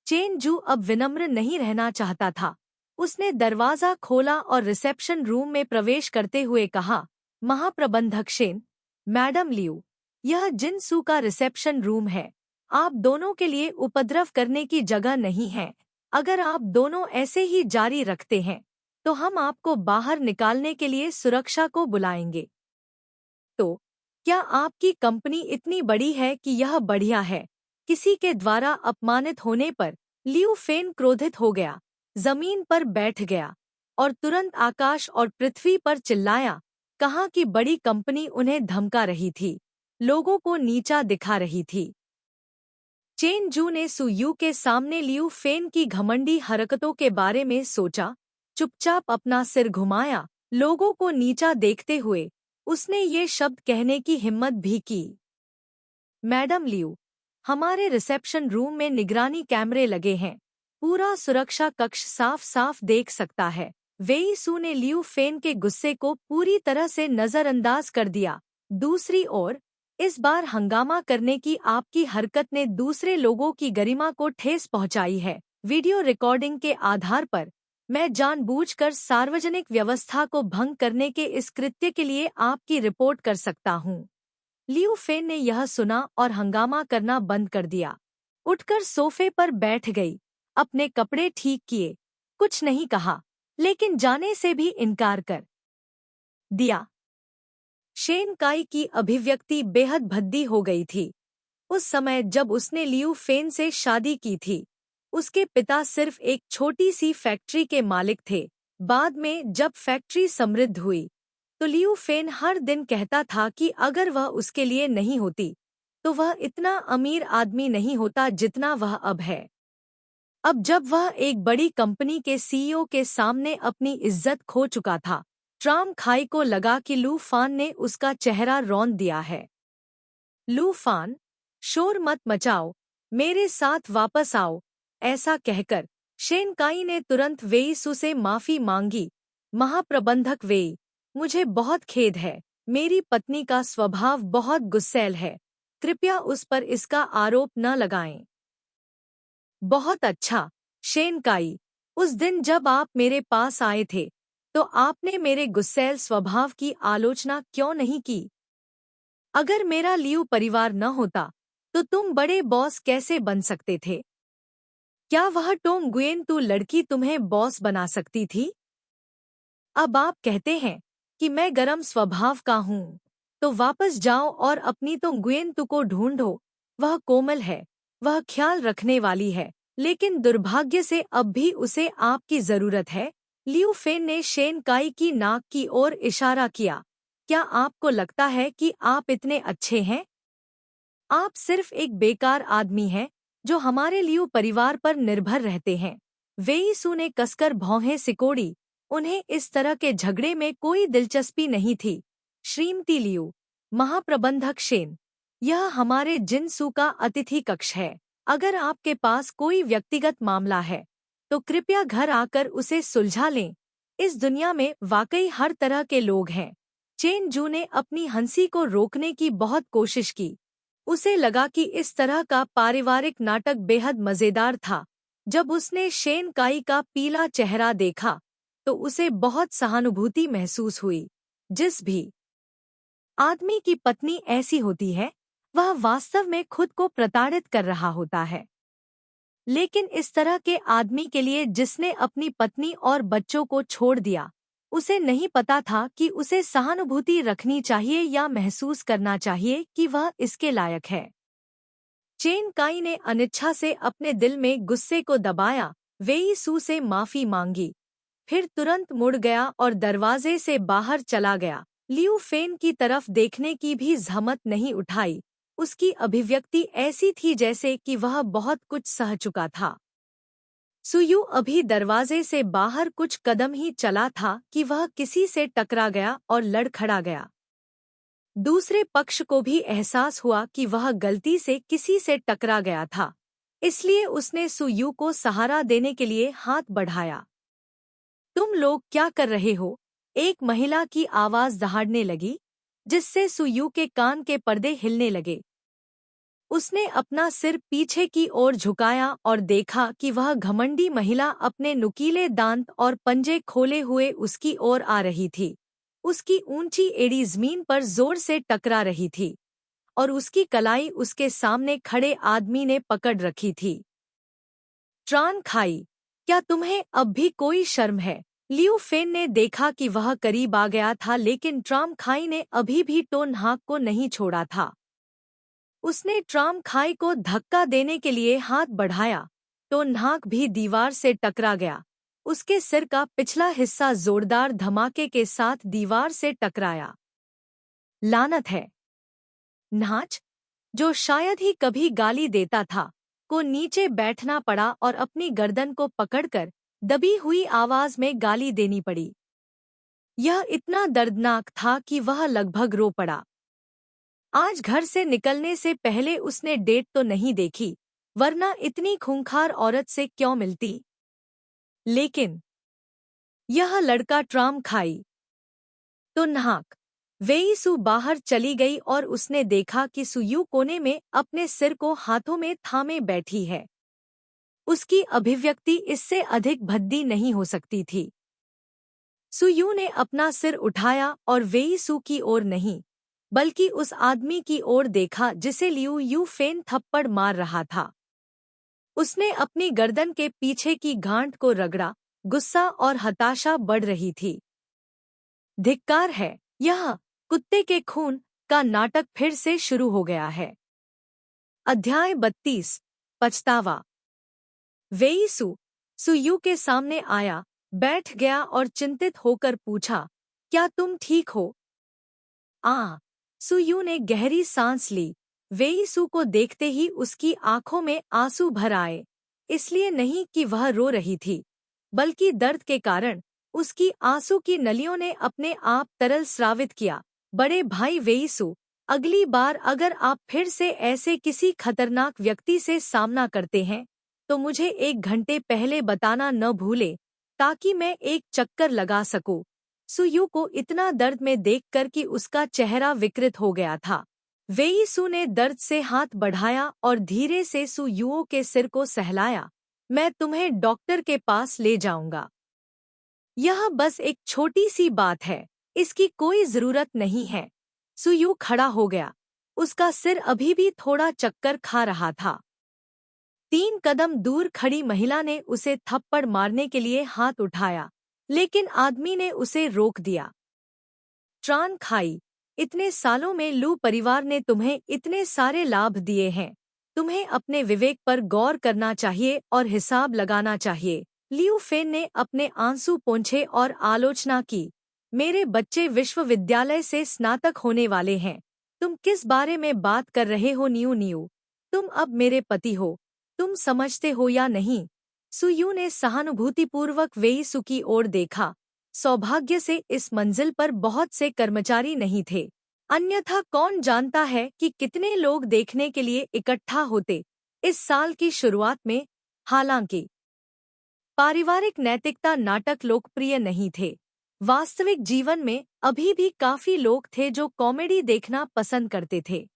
चेन जू अब विनम्र नहीं रहना चाहता था। उसने दरवाजा खोला और रिसेप्शन रूम में प्रवेश करते हुए कहा, महाप्रबंधक शेन, मैडम लियू, यह जिनसू का रिसेप्शन रूम है। आप दोनों के लिए उपद्रव करने की जगह नहीं है। अगर आप दोनों ऐसे ही जारी रखते हैं तो हम आपको बाहर निकालने के लिए सुरक्षा को बुलाएंगे। तो क्या आपकी कंपनी इतनी बड़ी है कि यह बढ़िया है? किसी के द्वारा अपमानित होने पर लियू फेन क्रोधित हो गया, जमीन पर बैठ गया और तुरंत आकाश और पृथ्वी पर चिल्लाया, कहा कि बड़ी कंपनी उन्हें धमका रही थी, लोगों को नीचा दिखा रही थी। चेन जू ने सू यू के सामने लियू फेन की घमंडी हरकतों के बारे में सोचा, चुपचाप अपना सिर घुमाया। लोगों को नीचा देखते हुए उसने ये शब्द कहने की हिम्मत भी की, मैडम लियू, हमारे रिसेप्शन रूम में निगरानी कैमरे लगे हैं, पूरा सुरक्षा कक्ष साफ साफ देख सकता है। वेई सू ने लियू फेन के गुस्से को पूरी तरह से नजरअंदाज कर दिया। दूसरी ओर इस बार हंगामा करने की आपकी हरकत ने दूसरे लोगों की गरिमा को ठेस पहुंचाई है। वीडियो रिकॉर्डिंग के आधार पर मैं जानबूझकर सार्वजनिक व्यवस्था को भंग करने के इस कृत्य के लिए आपकी रिपोर्ट कर सकता हूं। लियू फेन ने यह सुना और हंगामा करना बंद कर दिया। उठकर सोफे पर बैठ गई, अपने कपड़े ठीक किए, कुछ नहीं कहा, लेकिन जाने से भी इनकार कर दिया। शेन काई की अभिव्यक्ति बेहद भद्दी हो गई थी। उस समय जब उसने लियू फेन से शादी की थी, उसके पिता सिर्फ एक छोटी सी फैक्ट्री के मालिक थे। बाद में जब फैक्ट्री समृद्ध हुई, तो लियू फेन हर दिन कहता था कि अगर वह उसके लिए नहीं होती, तो वह इतना अमीर आदमी नहीं होता जितना वह अब है। अब जब वह एक बड़ी कंपनी के सीईओ के सामने अपनी इज्जत खो चुका था, ट्राम खाई को लगा कि लू फान ने उसका चेहरा रौंद दिया है। लू फान, शोर मत मचाओ, मेरे साथ वापस आओ, ऐसा कहकर शेन काई ने तुरंत वेई सू से माफी मांगी। महाप्रबंधक वेई, मुझे बहुत खेद है, मेरी पत्नी का स्वभाव बहुत गुस्सैल है, कृपया उस पर इसका आरोप न लगाएं। बहुत अच्छा, शेन काई, उस दिन जब आप मेरे पास आए थे, तो आपने मेरे गुस्सैल स्वभाव की आलोचना क्यों नहीं की? अगर मेरा लियू परिवार न होता, तो तुम बड़े बॉस कैसे बन सकते थे? क्या वह टोंग गुयेन तू लड़की तुम्हें बॉस बना सकती थी? अब आप कहते हैं कि मैं गरम स्वभाव का हूँ, तो वापस जाओ और अपनी तो गुयेन तू को ढूंढो। वह कोमल है, वह ख्याल रखने वाली है, लेकिन दुर्भाग्य से अब भी उसे आपकी जरूरत है। लियू फेन ने शेन काई की नाक की ओर इशारा किया। क्या आपको लगता है कि आप इतने अच्छे हैं? आप सिर्फ एक बेकार आदमी हैं, जो हमारे लियू परिवार पर निर्भर रहते हैं। वेई सू ने कसकर भौहें सिकोड़ी। उन्हें इस तरह के झगड़े में कोई दिलचस्पी नहीं थी। श्रीमती लियू, महाप्रबंधक शेन, यह हमारे जिनसू का अतिथि कक्ष है। अगर आपके पास कोई व्यक्तिगत मामला है, तो कृपया घर आकर उसे सुलझा लें। इस दुनिया में वाकई हर तरह के लोग हैं। चेन जू ने अपनी हंसी को रोकने की बहुत कोशिश की। उसे लगा कि इस तरह का पारिवारिक नाटक बेहद मजेदार था। जब उसने शेन काई का पीला चेहरा देखा, तो उसे बहुत सहानुभूति महसूस हुई। जिस भी आदमी की पत्नी ऐसी होती है, वह वास्तव में खुद को प्रताड़ित कर रहा होता है। लेकिन इस तरह के आदमी के लिए जिसने अपनी पत्नी और बच्चों को छोड़ दिया, उसे नहीं पता था कि उसे सहानुभूति रखनी चाहिए या महसूस करना चाहिए कि वह इसके लायक है। चेन काई ने अनिच्छा से अपने दिल में गुस्से को दबाया, वेई सू से माफी मांगी, फिर तुरंत मुड़ गया और दरवाजे से बाहर चला गया। लियू फेन की तरफ देखने की भी जहमत नहीं उठाई। उसकी अभिव्यक्ति ऐसी थी जैसे कि वह बहुत कुछ सह चुका था। सुयू अभी दरवाजे से बाहर कुछ कदम ही चला था कि वह किसी से टकरा गया और लड़खड़ा गया। दूसरे पक्ष को भी एहसास हुआ कि वह गलती से किसी से टकरा गया था, इसलिए उसने सुयू को सहारा देने के लिए हाथ बढ़ाया। तुम लोग क्या कर रहे हो? एक महिला की आवाज दहाड़ने लगी, जिससे सुयू के कान के पर्दे हिलने लगे। उसने अपना सिर पीछे की ओर झुकाया और देखा कि वह घमंडी महिला अपने नुकीले दांत और पंजे खोले हुए उसकी ओर आ रही थी। उसकी ऊंची एड़ी जमीन पर जोर से टकरा रही थी और उसकी कलाई उसके सामने खड़े आदमी ने पकड़ रखी थी। ट्रान खाई, क्या तुम्हें अब भी कोई शर्म है? लियू फेन ने देखा कि वह करीब आ गया था, लेकिन ट्राम खाई ने अभी भी टोन हाक को नहीं छोड़ा था। उसने ट्राम खाई को धक्का देने के लिए हाथ बढ़ाया, तो नाक भी दीवार से टकरा गया। उसके सिर का पिछला हिस्सा जोरदार धमाके के साथ दीवार से टकराया। लानत है! नाच, जो शायद ही कभी गाली देता था, को नीचे बैठना पड़ा और अपनी गर्दन को पकड़कर दबी हुई आवाज में गाली देनी पड़ी। यह इतना दर्दनाक था कि वह लगभग रो पड़ा। आज घर से निकलने से पहले उसने डेट तो नहीं देखी, वरना इतनी खूंखार औरत से क्यों मिलती। लेकिन यह लड़का ट्राम खाई तो नाक। वेई सू बाहर चली गई और उसने देखा कि सुयू कोने में अपने सिर को हाथों में थामे बैठी है। उसकी अभिव्यक्ति इससे अधिक भद्दी नहीं हो सकती थी। सुयू ने अपना सिर उठाया और वेई सू की ओर नहीं, बल्कि उस आदमी की ओर देखा जिसे लियू यू फेन थप्पड़ मार रहा था। उसने अपनी गर्दन के पीछे की गांठ को रगड़ा। गुस्सा और हताशा बढ़ रही थी। धिक्कार है, यह कुत्ते के खून का नाटक फिर से शुरू हो गया है। अध्याय 32 पछतावा। वेईसु सुयू के सामने आया, बैठ गया और चिंतित होकर पूछा, क्या तुम ठीक हो? सुयू ने गहरी सांस ली। वेईसु को देखते ही उसकी आंखों में आंसू भर आए। इसलिए नहीं कि वह रो रही थी, बल्कि दर्द के कारण उसकी आंसू की नलियों ने अपने आप तरल स्रावित किया। बड़े भाई वेईसु, अगली बार अगर आप फिर से ऐसे किसी खतरनाक व्यक्ति से सामना करते हैं तो मुझे 1 घंटे पहले बताना न भूले, ताकि मैं एक चक्कर लगा सकूं। सुयू को इतना दर्द में देखकर कि उसका चेहरा विकृत हो गया था। वेईसु ने दर्द से हाथ बढ़ाया और धीरे से सुयुओ के सिर को सहलाया। मैं तुम्हें डॉक्टर के पास ले जाऊंगा। यह बस एक छोटी सी बात है, इसकी कोई जरूरत नहीं है। सुयू खड़ा हो गया। उसका सिर अभी भी थोड़ा चक्कर खा रहा था। 3 कदम दूर खड़ी महिला ने उसे थप्पड़ मारने के लिए हाथ उठाया, लेकिन आदमी ने उसे रोक दिया। ट्रान खाई, इतने सालों में लू परिवार ने तुम्हें इतने सारे लाभ दिए हैं। तुम्हें अपने विवेक पर गौर करना चाहिए और हिसाब लगाना चाहिए। लियू फेन ने अपने आंसू पोंछे और आलोचना की। मेरे बच्चे विश्वविद्यालय से स्नातक होने वाले हैं। तुम किस बारे में बात कर रहे हो न्यू? तुम अब मेरे पति हो। तुम समझते हो या नहीं? सुयू ने सहानुभूतिपूर्वक वेईसु की ओर देखा। सौभाग्य से इस मंजिल पर बहुत से कर्मचारी नहीं थे, अन्यथा कौन जानता है कि कितने लोग देखने के लिए इकट्ठा होते इस साल की शुरुआत में। हालांकि पारिवारिक नैतिकता नाटक लोकप्रिय नहीं थे, वास्तविक जीवन में अभी भी काफी लोग थे जो कॉमेडी देखना पसंद करते थे।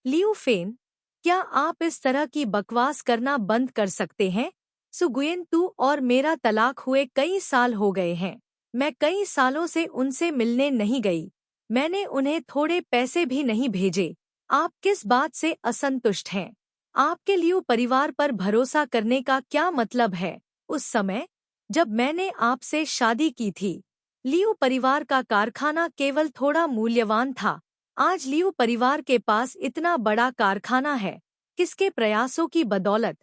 लियू फेन, क्या आप इस तरह की बकवास करना बंद कर सकते हैं? सुगुयेन, तू और मेरा तलाक हुए कई साल हो गए हैं। मैं कई सालों से उनसे मिलने नहीं गई। मैंने उन्हें थोड़े पैसे भी नहीं भेजे। आप किस बात से असंतुष्ट हैं? आपके लियू परिवार पर भरोसा करने का क्या मतलब है? उस समय जब मैंने आपसे शादी की थी, लियू परिवार का कारखाना केवल थोड़ा मूल्यवान था। आज लियू परिवार के पास इतना बड़ा कारखाना है। किसके प्रयासों की बदौलत?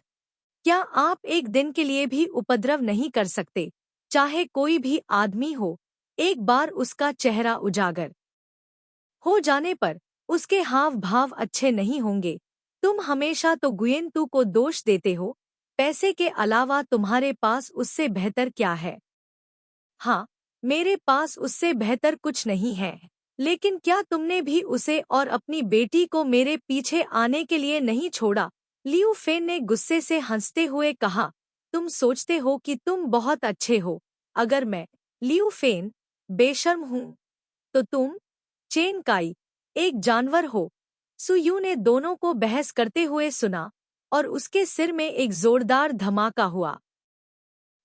क्या आप एक दिन के लिए भी उपद्रव नहीं कर सकते, चाहे कोई भी आदमी हो? एक बार उसका चेहरा उजागर हो जाने पर उसके हाव भाव अच्छे नहीं होंगे। तुम हमेशा तो गुयेन तू को दोष देते हो। पैसे के अलावा तुम्हारे पास उससे बेहतर क्या है? हाँ, मेरे पास उससे बेहतर कुछ नहीं है, लेकिन क्या तुमने भी उसे और अपनी बेटी को मेरे पीछे आने के लिए नहीं छोड़ा? लियू फेन ने गुस्से से हंसते हुए कहा, तुम सोचते हो कि तुम बहुत अच्छे हो। अगर मैं लियू फेन बेशर्म हूँ, तो तुम चेन काई एक जानवर हो। सुयू ने दोनों को बहस करते हुए सुना और उसके सिर में एक जोरदार धमाका हुआ।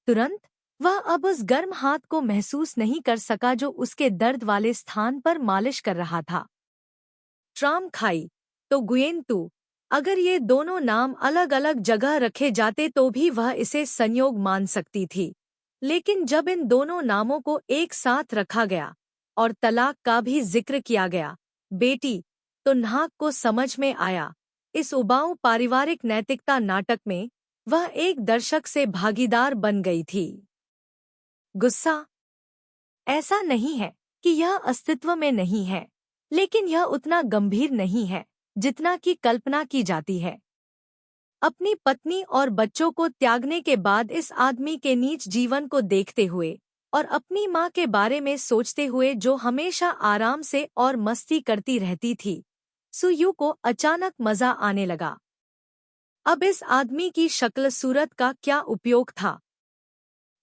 तुरंत वह अब उस गर्म हाथ को महसूस नहीं कर सका जो उसके दर्द वाले स्थान पर मालिश कर रहा था। ट्राम खाई, तो गुयेन तू, अगर ये दोनों नाम अलग अलग जगह रखे जाते तो भी वह इसे संयोग मान सकती थी, लेकिन जब इन दोनों नामों को एक साथ रखा गया और तलाक का भी जिक्र किया गया, बेटी, तो नाहक को समझ में आया। इस उबाऊ पारिवारिक नैतिकता नाटक में वह एक दर्शक से भागीदार बन गई थी। गुस्सा। ऐसा नहीं है कि यह अस्तित्व में नहीं है, लेकिन यह उतना गंभीर नहीं है जितना की कल्पना की जाती है। अपनी पत्नी और बच्चों को त्यागने के बाद इस आदमी के नीच जीवन को देखते हुए और अपनी माँ के बारे में सोचते हुए जो हमेशा आराम से और मस्ती करती रहती थी, सुयू को अचानक मजा आने लगा। अब इस आदमी की शक्ल सूरत का क्या उपयोग था?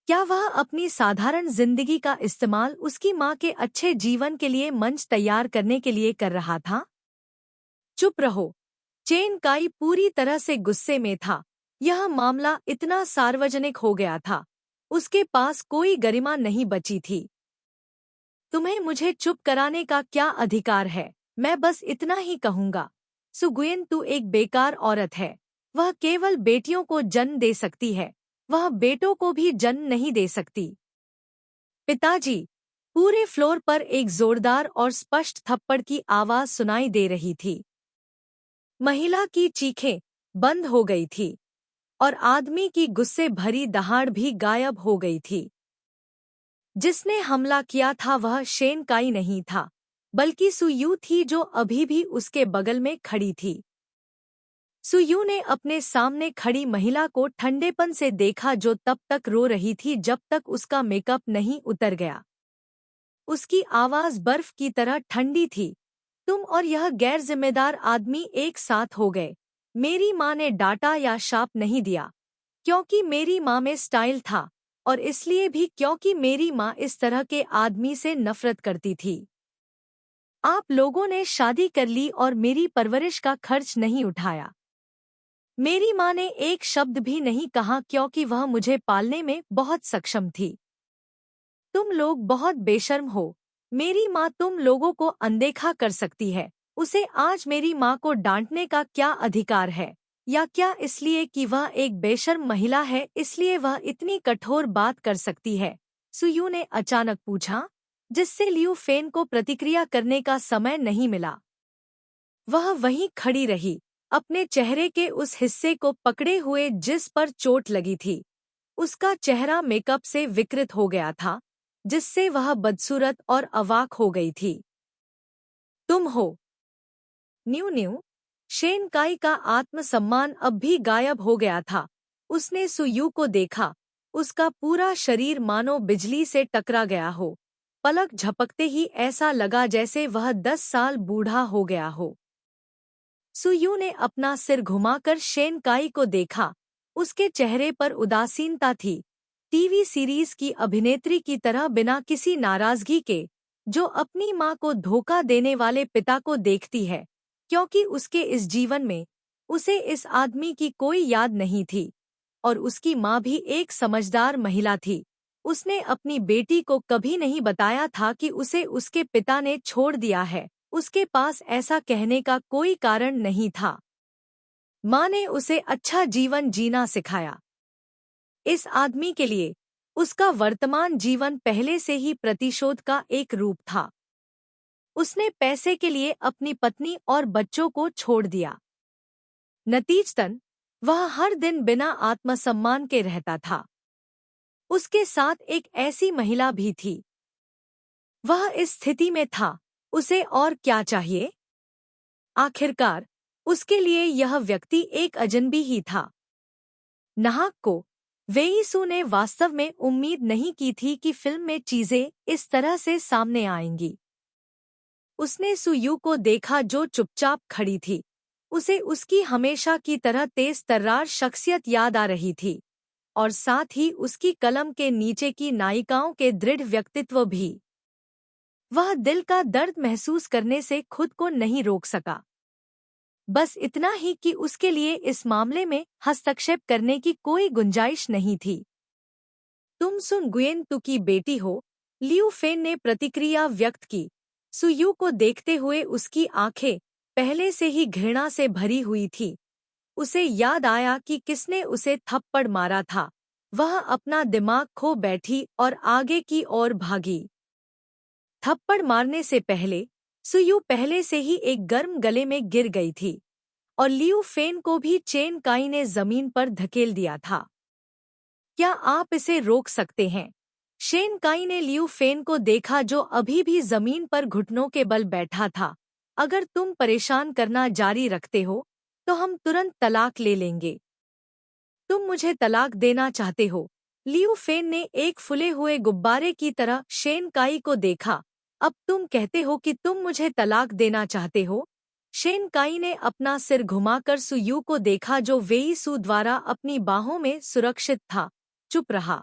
क्या वह अपनी साधारण जिंदगी का इस्तेमाल उसकी माँ के अच्छे जीवन के लिए मंच तैयार करने के लिए कर रहा था? चुप रहो। चेन काई पूरी तरह से गुस्से में था। यह मामला इतना सार्वजनिक हो गया था, उसके पास कोई गरिमा नहीं बची थी। तुम्हें मुझे चुप कराने का क्या अधिकार है? मैं बस इतना ही कहूंगा, सुगुयन तू एक बेकार औरत है। वह केवल बेटियों को जन्म दे सकती है, वह बेटों को भी जन्म नहीं दे सकती। पिताजी। पूरे फ्लोर पर एक जोरदार और स्पष्ट थप्पड़ की आवाज सुनाई दे रही थी। महिला की चीखें बंद हो गई थी और आदमी की गुस्से भरी दहाड़ भी गायब हो गई थी। जिसने हमला किया था वह शेन काई नहीं था, बल्कि सुयू थी, जो अभी भी उसके बगल में खड़ी थी। सुयू ने अपने सामने खड़ी महिला को ठंडेपन से देखा, जो तब तक रो रही थी जब तक उसका मेकअप नहीं उतर गया। उसकी आवाज बर्फ की तरह ठंडी थी। तुम और यह गैर जिम्मेदार आदमी एक साथ हो गए। मेरी माँ ने डांटा या शाप नहीं दिया, क्योंकि मेरी माँ में स्टाइल था, और इसलिए भी क्योंकि मेरी माँ इस तरह के आदमी से नफरत करती थी। आप लोगों ने शादी कर ली और मेरी परवरिश का खर्च नहीं उठाया। मेरी माँ ने एक शब्द भी नहीं कहा, क्योंकि वह मुझे पालने में बहुत सक्षम थी। तुम लोग बहुत बेशर्म हो। मेरी माँ तुम लोगों को अनदेखा कर सकती है। उसे आज मेरी माँ को डांटने का क्या अधिकार है? या क्या इसलिए कि वह एक बेशर्म महिला है इसलिए वह इतनी कठोर बात कर सकती है? सुयू ने अचानक पूछा, जिससे लियू फेन को प्रतिक्रिया करने का समय नहीं मिला। वह वहीं खड़ी रही, अपने चेहरे के उस हिस्से को पकड़े हुए जिस पर चोट लगी थी। उसका चेहरा मेकअप से विकृत हो गया था, जिससे वह बदसूरत और अवाक हो गई थी। तुम हो। New new. शेन काई का आत्मसम्मान अब भी गायब हो गया था। उसने सुयू को देखा। उसका पूरा शरीर मानो बिजली से टकरा गया हो। पलक झपकते ही ऐसा लगा जैसे वह 10 साल बूढ़ा हो गया हो। सुयू ने अपना सिर घुमाकर शेन काई को देखा। उसके चेहरे पर उदासीनता थी, टीवी सीरीज की अभिनेत्री की तरह, बिना किसी नाराजगी के, जो अपनी माँ को धोखा देने वाले पिता को देखती है, क्योंकि उसके इस जीवन में उसे इस आदमी की कोई याद नहीं थी, और उसकी माँ भी एक समझदार महिला थी। उसने अपनी बेटी को कभी नहीं बताया था कि उसे उसके पिता ने छोड़ दिया है। उसके पास ऐसा कहने का कोई कारण नहीं था। माँ ने उसे अच्छा जीवन जीना सिखाया। इस आदमी के लिए उसका वर्तमान जीवन पहले से ही प्रतिशोध का एक रूप था। उसने पैसे के लिए अपनी पत्नी और बच्चों को छोड़ दिया। नतीजतन वह हर दिन बिना आत्मसम्मान के रहता था। उसके साथ एक ऐसी महिला भी थी। वह इस स्थिति में था, उसे और क्या चाहिए? आखिरकार उसके लिए यह व्यक्ति एक अजनबी ही था। नाहक को वेईसू ने वास्तव में उम्मीद नहीं की थी कि फिल्म में चीजें इस तरह से सामने आएंगी। उसने सुयू को देखा, जो चुपचाप खड़ी थी। उसे उसकी हमेशा की तरह तेज तर्रार शख्सियत याद आ रही थी, और साथ ही उसकी कलम के नीचे की नायिकाओं के दृढ़ व्यक्तित्व भी। वह दिल का दर्द महसूस करने से खुद को नहीं रोक सका। बस इतना ही कि उसके लिए इस मामले में हस्तक्षेप करने की कोई गुंजाइश नहीं थी। तुम सुन गुयेन तू की बेटी हो, लियू फेन ने प्रतिक्रिया व्यक्त की। सुयू को देखते हुए उसकी आंखें पहले से ही घृणा से भरी हुई थी। उसे याद आया कि किसने उसे थप्पड़ मारा था। वह अपना दिमाग खो बैठी और आगे की ओर भागी। थप्पड़ मारने से पहले सुयू पहले से ही एक गर्म गले में गिर गई थी, और लियू फेन को भी चेन काई ने जमीन पर धकेल दिया था। क्या आप इसे रोक सकते हैं? शेन काई ने लियू फेन को देखा, जो अभी भी जमीन पर घुटनों के बल बैठा था। अगर तुम परेशान करना जारी रखते हो तो हम तुरंत तलाक ले लेंगे। तुम मुझे तलाक देना चाहते हो? लियू फेन ने एक फुले हुए गुब्बारे की तरह शेन काई को देखा। अब तुम कहते हो कि तुम मुझे तलाक देना चाहते हो? शेन काई ने अपना सिर घुमाकर सुयू को देखा, जो वेईसू द्वारा अपनी बाहों में सुरक्षित था। चुप रहा।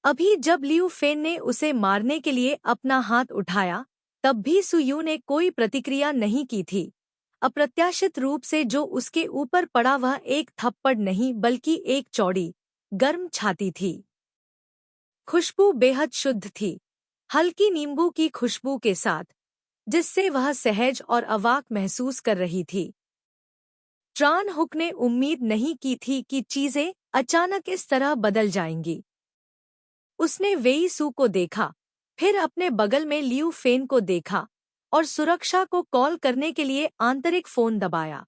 अभी जब लियू फेन ने उसे मारने के लिए अपना हाथ उठाया, तब भी सुयू ने कोई प्रतिक्रिया नहीं की थी। अप्रत्याशित रूप से जो उसके ऊपर पड़ा वह एक थप्पड़ नहीं, बल्कि एक चौड़ी, गर्म छाती थी। खुशबू बेहद शुद्ध थी, हल्की नींबू की खुशबू के साथ। जिससे वह सहज और अवाक महसूस कर रही थी। ट्रान हुक ने उम्मीद नहीं की थी कि चीजें अचानक इस तरह बदल जाएंगी। उसने वेई सू को देखा, फिर अपने बगल में लियू फेन को देखा और सुरक्षा को कॉल करने के लिए आंतरिक फोन दबाया।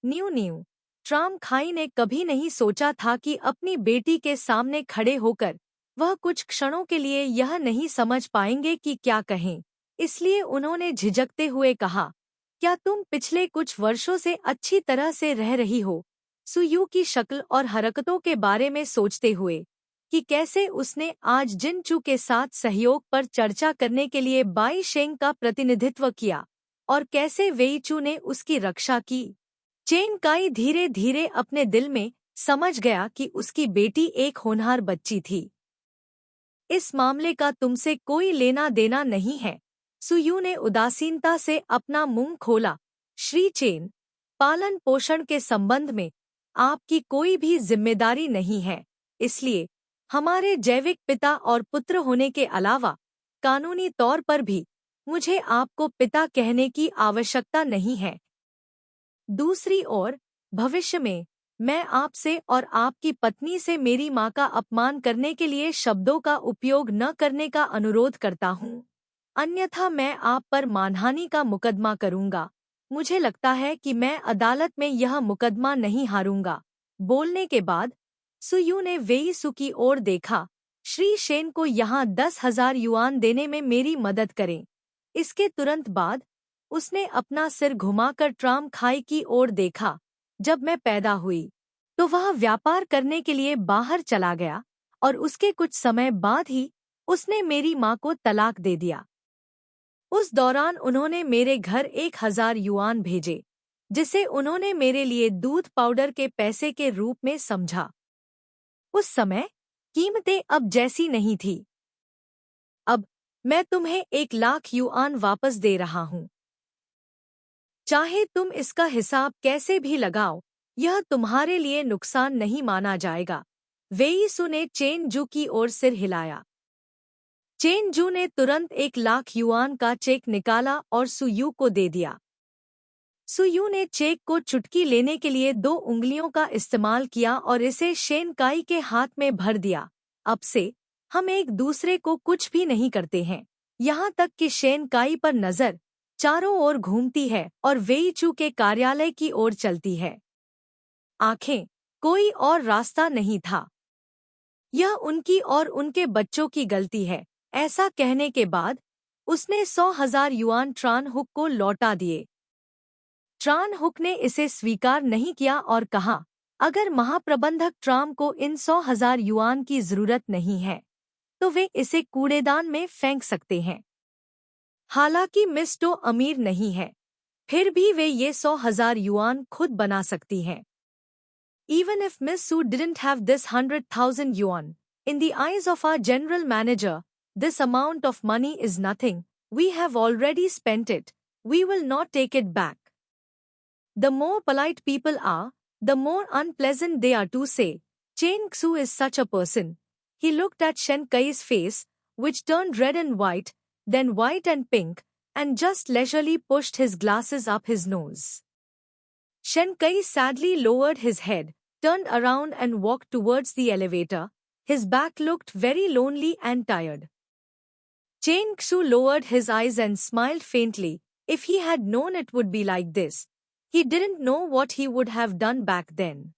न्यू न्यू ट्राम खाई ने कभी नहीं सोचा था कि अपनी बेटी के सामने खड़े होकर वह कुछ क्षणों के लिए यह नहीं समझ पाएंगे कि क्या कहें, इसलिए उन्होंने झिझकते हुए कहा, क्या तुम पिछले कुछ वर्षों से अच्छी तरह से रह रही हो? सुयू की शक्ल और हरकतों के बारे में सोचते हुए कि कैसे उसने आज जिनचू के साथ सहयोग पर चर्चा करने के लिए बाई शेंग का प्रतिनिधित्व किया और कैसे वेईचू ने उसकी रक्षा की। चेन काई धीरे धीरे अपने दिल में समझ गया कि उसकी बेटी एक होनहार बच्ची थी। इस मामले का तुमसे कोई लेना देना नहीं है। सुयू ने उदासीनता से अपना मुंह खोला। श्री चेन, पालन पोषण के संबंध में आपकी कोई भी जिम्मेदारी नहीं है, इसलिए हमारे जैविक पिता और पुत्र होने के अलावा कानूनी तौर पर भी मुझे आपको पिता कहने की आवश्यकता नहीं है। दूसरी ओर, भविष्य में मैं आपसे और आपकी पत्नी से मेरी मां का अपमान करने के लिए शब्दों का उपयोग न करने का अनुरोध करता हूं, अन्यथा मैं आप पर मानहानि का मुकदमा करूंगा। मुझे लगता है कि मैं अदालत में यह मुकदमा नहीं हारूंगा। बोलने के बाद सुयू ने वेई सू की ओर देखा। श्री शेन को यहाँ 10,000 युआन देने में मेरी मदद करें। इसके तुरंत बाद उसने अपना सिर घुमाकर ट्राम खाई की ओर देखा। जब मैं पैदा हुई तो वह व्यापार करने के लिए बाहर चला गया और उसके कुछ समय बाद ही उसने मेरी मां को तलाक दे दिया। उस दौरान उन्होंने मेरे घर 1,000 युआन भेजे, जिसे उन्होंने मेरे लिए दूध पाउडर के पैसे के रूप में समझा। उस समय कीमतें अब जैसी नहीं थी। अब मैं तुम्हें 1,00,000 युआन वापस दे रहा हूँ। चाहे तुम इसका हिसाब कैसे भी लगाओ, यह तुम्हारे लिए नुकसान नहीं माना जाएगा। वेई सू ने चेन जू की ओर सिर हिलाया। चेन जू ने तुरंत 1,00,000 युआन का चेक निकाला और सुयू को दे दिया। सुयू ने चेक को चुटकी लेने के लिए 2 उंगलियों का इस्तेमाल किया और इसे शेन काई के हाथ में भर दिया। अब से हम एक दूसरे को कुछ भी नहीं करते हैं, यहाँ तक कि शेन काई पर नजर चारों ओर घूमती है और वेईचू के कार्यालय की ओर चलती है। आंखें, कोई और रास्ता नहीं था। यह उनकी और उनके बच्चों की गलती है। ऐसा कहने के बाद उसने 100,000 युआन ट्रान हुक को लौटा दिए। ट्रान हुक ने इसे स्वीकार नहीं किया और कहा, अगर महाप्रबंधक ट्राम को इन 100,000 युआन की जरूरत नहीं है तो वे इसे कूड़ेदान में फेंक सकते हैं। हालांकि मिस डो अमीर नहीं है, फिर भी वे ये 100,000 युआन खुद बना सकती हैं। Even if Miss Su didn't have this 100,000 yuan, in the eyes of our general manager, this amount of money is nothing. We have already spent it. We will not take it back. The more polite people are, the more unpleasant they are to say. Chen Xu is such a person. He looked at Shen Kai's face, which turned red and white, then white and pink, and just leisurely pushed his glasses up his nose. Shen Kai sadly lowered his head, turned around and walked towards the elevator. His back looked very lonely and tired. Chen Xu lowered his eyes and smiled faintly. If he had known it would be like this, he didn't know what he would have done back then.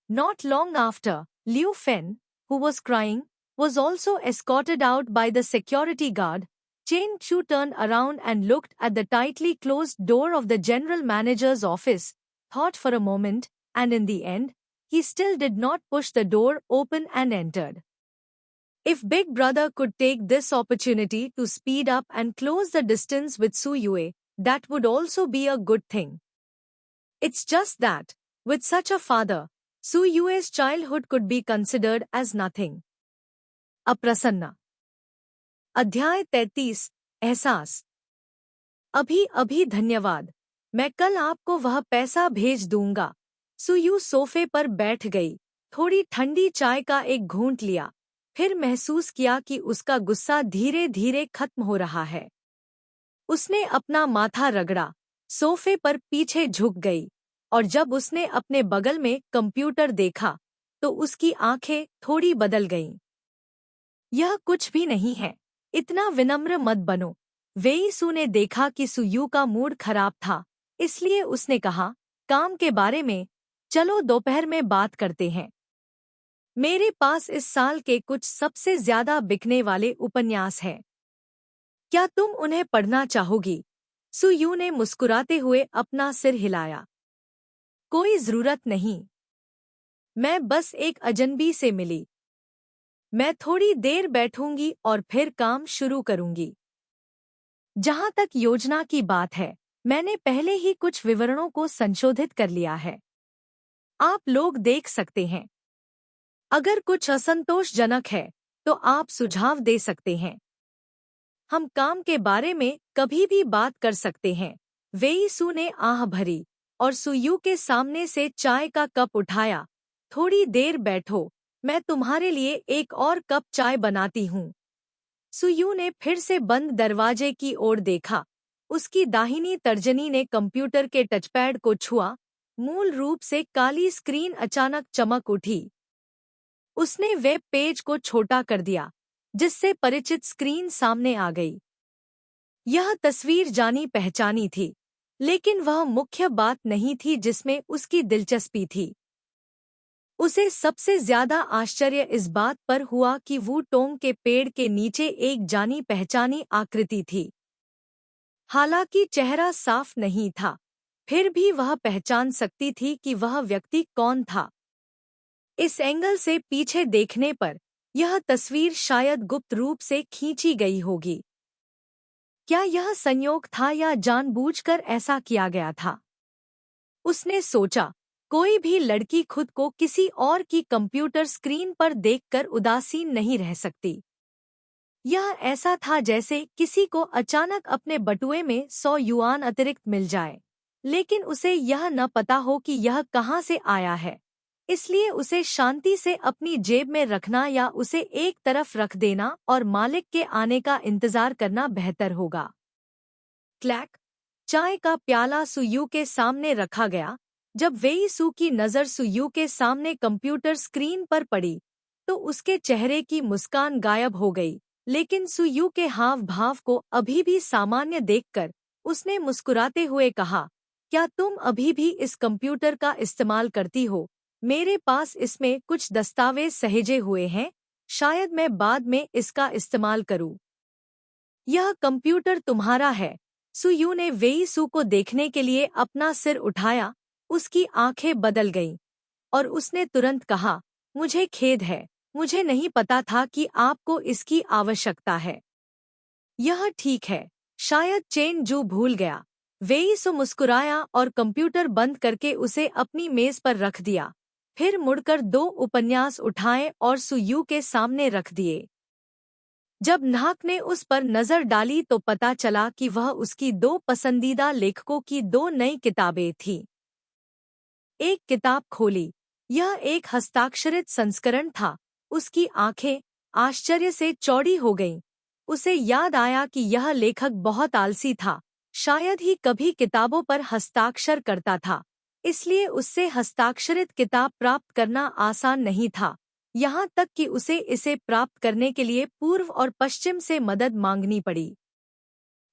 Not long after, Liu Fen, who was crying, was also escorted out by the security guard. Chen Xu turned around and looked at the tightly closed door of the general manager's office, thought for a moment, and in the end, he still did not push the door open and entered. If Big Brother could take this opportunity to speed up and close the distance with Su Yue, that would also be a good thing. It's just that, with such a father, Su Yue's childhood could be considered as nothing. अप्रसन्ना। अध्याय 33, एहसास। अभी धन्यवाद, मैं कल आपको वह पैसा भेज दूंगा। सुयू सोफे पर बैठ गई, थोड़ी ठंडी चाय का एक घूंट लिया, फिर महसूस किया कि उसका गुस्सा धीरे धीरे खत्म हो रहा है। उसने अपना माथा रगड़ा, सोफे पर पीछे झुक गई, और जब उसने अपने बगल में कंप्यूटर देखा तो उसकी आंखें थोड़ी बदल गईं। यह कुछ भी नहीं है, इतना विनम्र मत बनो। वेई सू ने देखा कि सुयू का मूड खराब था, इसलिए उसने कहा, काम के बारे में चलो दोपहर में बात करते हैं। मेरे पास इस साल के कुछ सबसे ज्यादा बिकने वाले उपन्यास हैं। क्या तुम उन्हें पढ़ना चाहोगी? सुयू ने मुस्कुराते हुए अपना सिर हिलाया। कोई जरूरत नहीं, मैं बस एक अजनबी से मिली। मैं थोड़ी देर बैठूंगी और फिर काम शुरू करूंगी। जहां तक योजना की बात है, मैंने पहले ही कुछ विवरणों को संशोधित कर लिया है। आप लोग देख सकते हैं। अगर कुछ असंतोषजनक है तो आप सुझाव दे सकते हैं। हम काम के बारे में कभी भी बात कर सकते हैं। वेई सू ने आह भरी और सुयू के सामने से चाय का कप उठाया। थोड़ी देर बैठो, मैं तुम्हारे लिए एक और कप चाय बनाती हूँ। सुयू ने फिर से बंद दरवाजे की ओर देखा। उसकी दाहिनी तर्जनी ने कंप्यूटर के टचपैड को छुआ। मूल रूप से काली स्क्रीन अचानक चमक उठी। उसने वेब पेज को छोटा कर दिया, जिससे परिचित स्क्रीन सामने आ गई। यह तस्वीर जानी पहचानी थी, लेकिन वह मुख्य बात नहीं थी जिसमें उसकी दिलचस्पी थी। उसे सबसे ज्यादा आश्चर्य इस बात पर हुआ कि वू टोंग के पेड़ के नीचे एक जानी पहचानी आकृति थी। हालांकि चेहरा साफ नहीं था, फिर भी वह पहचान सकती थी कि वह व्यक्ति कौन था। इस एंगल से पीछे देखने पर यह तस्वीर शायद गुप्त रूप से खींची गई होगी। क्या यह संयोग था या जानबूझकर ऐसा किया गया था? उसने सोचा, कोई भी लड़की खुद को किसी और की कंप्यूटर स्क्रीन पर देखकर उदासीन नहीं रह सकती। यह ऐसा था जैसे किसी को अचानक अपने बटुए में 100 युआन अतिरिक्त मिल जाए, लेकिन उसे यह न पता हो कि यह कहाँ से आया है। इसलिए उसे शांति से अपनी जेब में रखना या उसे एक तरफ रख देना और मालिक के आने का इंतजार करना बेहतर होगा। क्लैक। चाय का प्याला सुयू के सामने रखा गया। जब वेई सू की नज़र सुयू के सामने कंप्यूटर स्क्रीन पर पड़ी, तो उसके चेहरे की मुस्कान गायब हो गई, लेकिन सुयू के हाव भाव को अभी भी सामान्य देखकर उसने मुस्कुराते हुए कहा, क्या तुम अभी भी इस कंप्यूटर का इस्तेमाल करती हो? मेरे पास इसमें कुछ दस्तावेज सहेजे हुए हैं, शायद मैं बाद में इसका इस्तेमाल करूं। यह कंप्यूटर तुम्हारा है। सुयू ने वेई सू को देखने के लिए अपना सिर उठाया। उसकी आंखें बदल गईं और उसने तुरंत कहा, मुझे खेद है, मुझे नहीं पता था कि आपको इसकी आवश्यकता है। यह ठीक है, शायद चेन जू भूल गया। वेई सू मुस्कुराया और कंप्यूटर बंद करके उसे अपनी मेज पर रख दिया। फिर मुड़कर 2 उपन्यास उठाए और सुयू के सामने रख दिए। जब नाहक ने उस पर नजर डाली तो पता चला कि वह उसकी 2 पसंदीदा लेखकों की 2 नई किताबें थीं। एक किताब खोली। यह एक हस्ताक्षरित संस्करण था। उसकी आंखें आश्चर्य से चौड़ी हो गईं। उसे याद आया कि यह लेखक बहुत आलसी था, शायद ही कभी किताबों पर हस्ताक्षर करता था, इसलिए उससे हस्ताक्षरित किताब प्राप्त करना आसान नहीं था, यहाँ तक कि उसे इसे प्राप्त करने के लिए पूर्व और पश्चिम से मदद मांगनी पड़ी।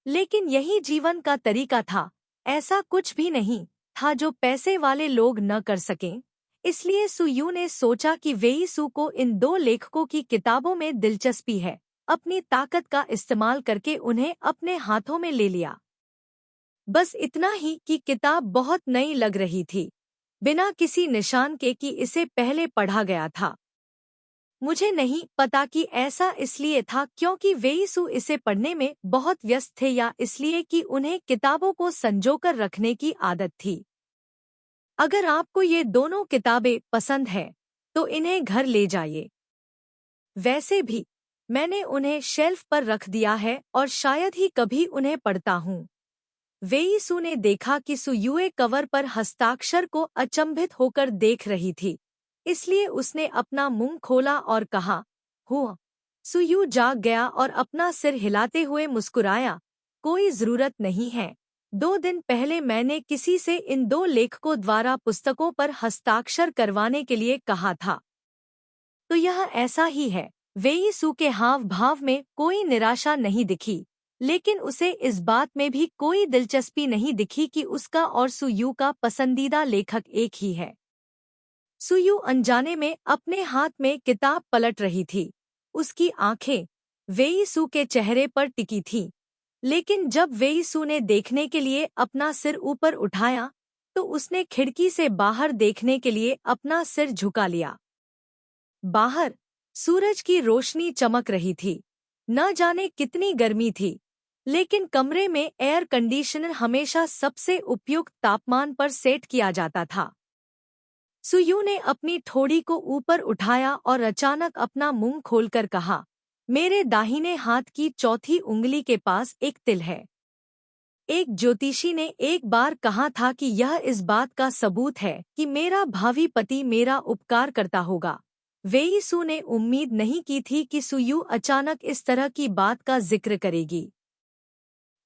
लेकिन यही जीवन का तरीका था। ऐसा कुछ भी नहीं था जो पैसे वाले लोग न कर सकें। इसलिए सुयू ने सोचा कि वेई सू को इन 2 लेखकों की किताबों में दिलचस्पी है। अपनी ताकत का इस्तेमाल करके उन्हें अपने हाथों में ले लिया। बस इतना ही कि किताब बहुत नई लग रही थी, बिना किसी निशान के कि इसे पहले पढ़ा गया था। मुझे नहीं पता कि ऐसा इसलिए था क्योंकि वेई सू इसे पढ़ने में बहुत व्यस्त थे या इसलिए कि उन्हें किताबों को संजोकर रखने की आदत थी। अगर आपको ये दोनों किताबें पसंद हैं, तो इन्हें घर ले जाइए। वैसे भी मैंने उन्हें शेल्फ पर रख दिया है और शायद ही कभी उन्हें पढ़ता हूँ। वेई सू ने देखा कि सुयुए कवर पर हस्ताक्षर को अचंभित होकर देख रही थी, इसलिए उसने अपना मुंह खोला और कहा, हुआ। सुयू जाग गया और अपना सिर हिलाते हुए मुस्कुराया। कोई जरूरत नहीं है। 2 दिन पहले मैंने किसी से इन 2 लेखकों द्वारा पुस्तकों पर हस्ताक्षर करवाने के लिए कहा था। तो यह ऐसा ही है। वेई सू के हाव भाव में कोई निराशा नहीं दिखी, लेकिन उसे इस बात में भी कोई दिलचस्पी नहीं दिखी कि उसका और सुयू का पसंदीदा लेखक एक ही है। सुयू अनजाने में अपने हाथ में किताब पलट रही थी। उसकी आंखें वेई सू के चेहरे पर टिकी थीं, लेकिन जब वेई सू ने देखने के लिए अपना सिर ऊपर उठाया तो उसने खिड़की से बाहर देखने के लिए अपना सिर झुका लिया। बाहर सूरज की रोशनी चमक रही थी। न जाने कितनी गर्मी थी, लेकिन कमरे में एयर कंडीशनर हमेशा सबसे उपयुक्त तापमान पर सेट किया जाता था। सुयू ने अपनी ठोड़ी को ऊपर उठाया और अचानक अपना मुंह खोलकर कहा, मेरे दाहिने हाथ की चौथी उंगली के पास एक तिल है। एक ज्योतिषी ने एक बार कहा था कि यह इस बात का सबूत है कि मेरा भावी पति मेरा उपकार करता होगा। वेई सू ने उम्मीद नहीं की थी कि सुयू अचानक इस तरह की बात का जिक्र करेगी।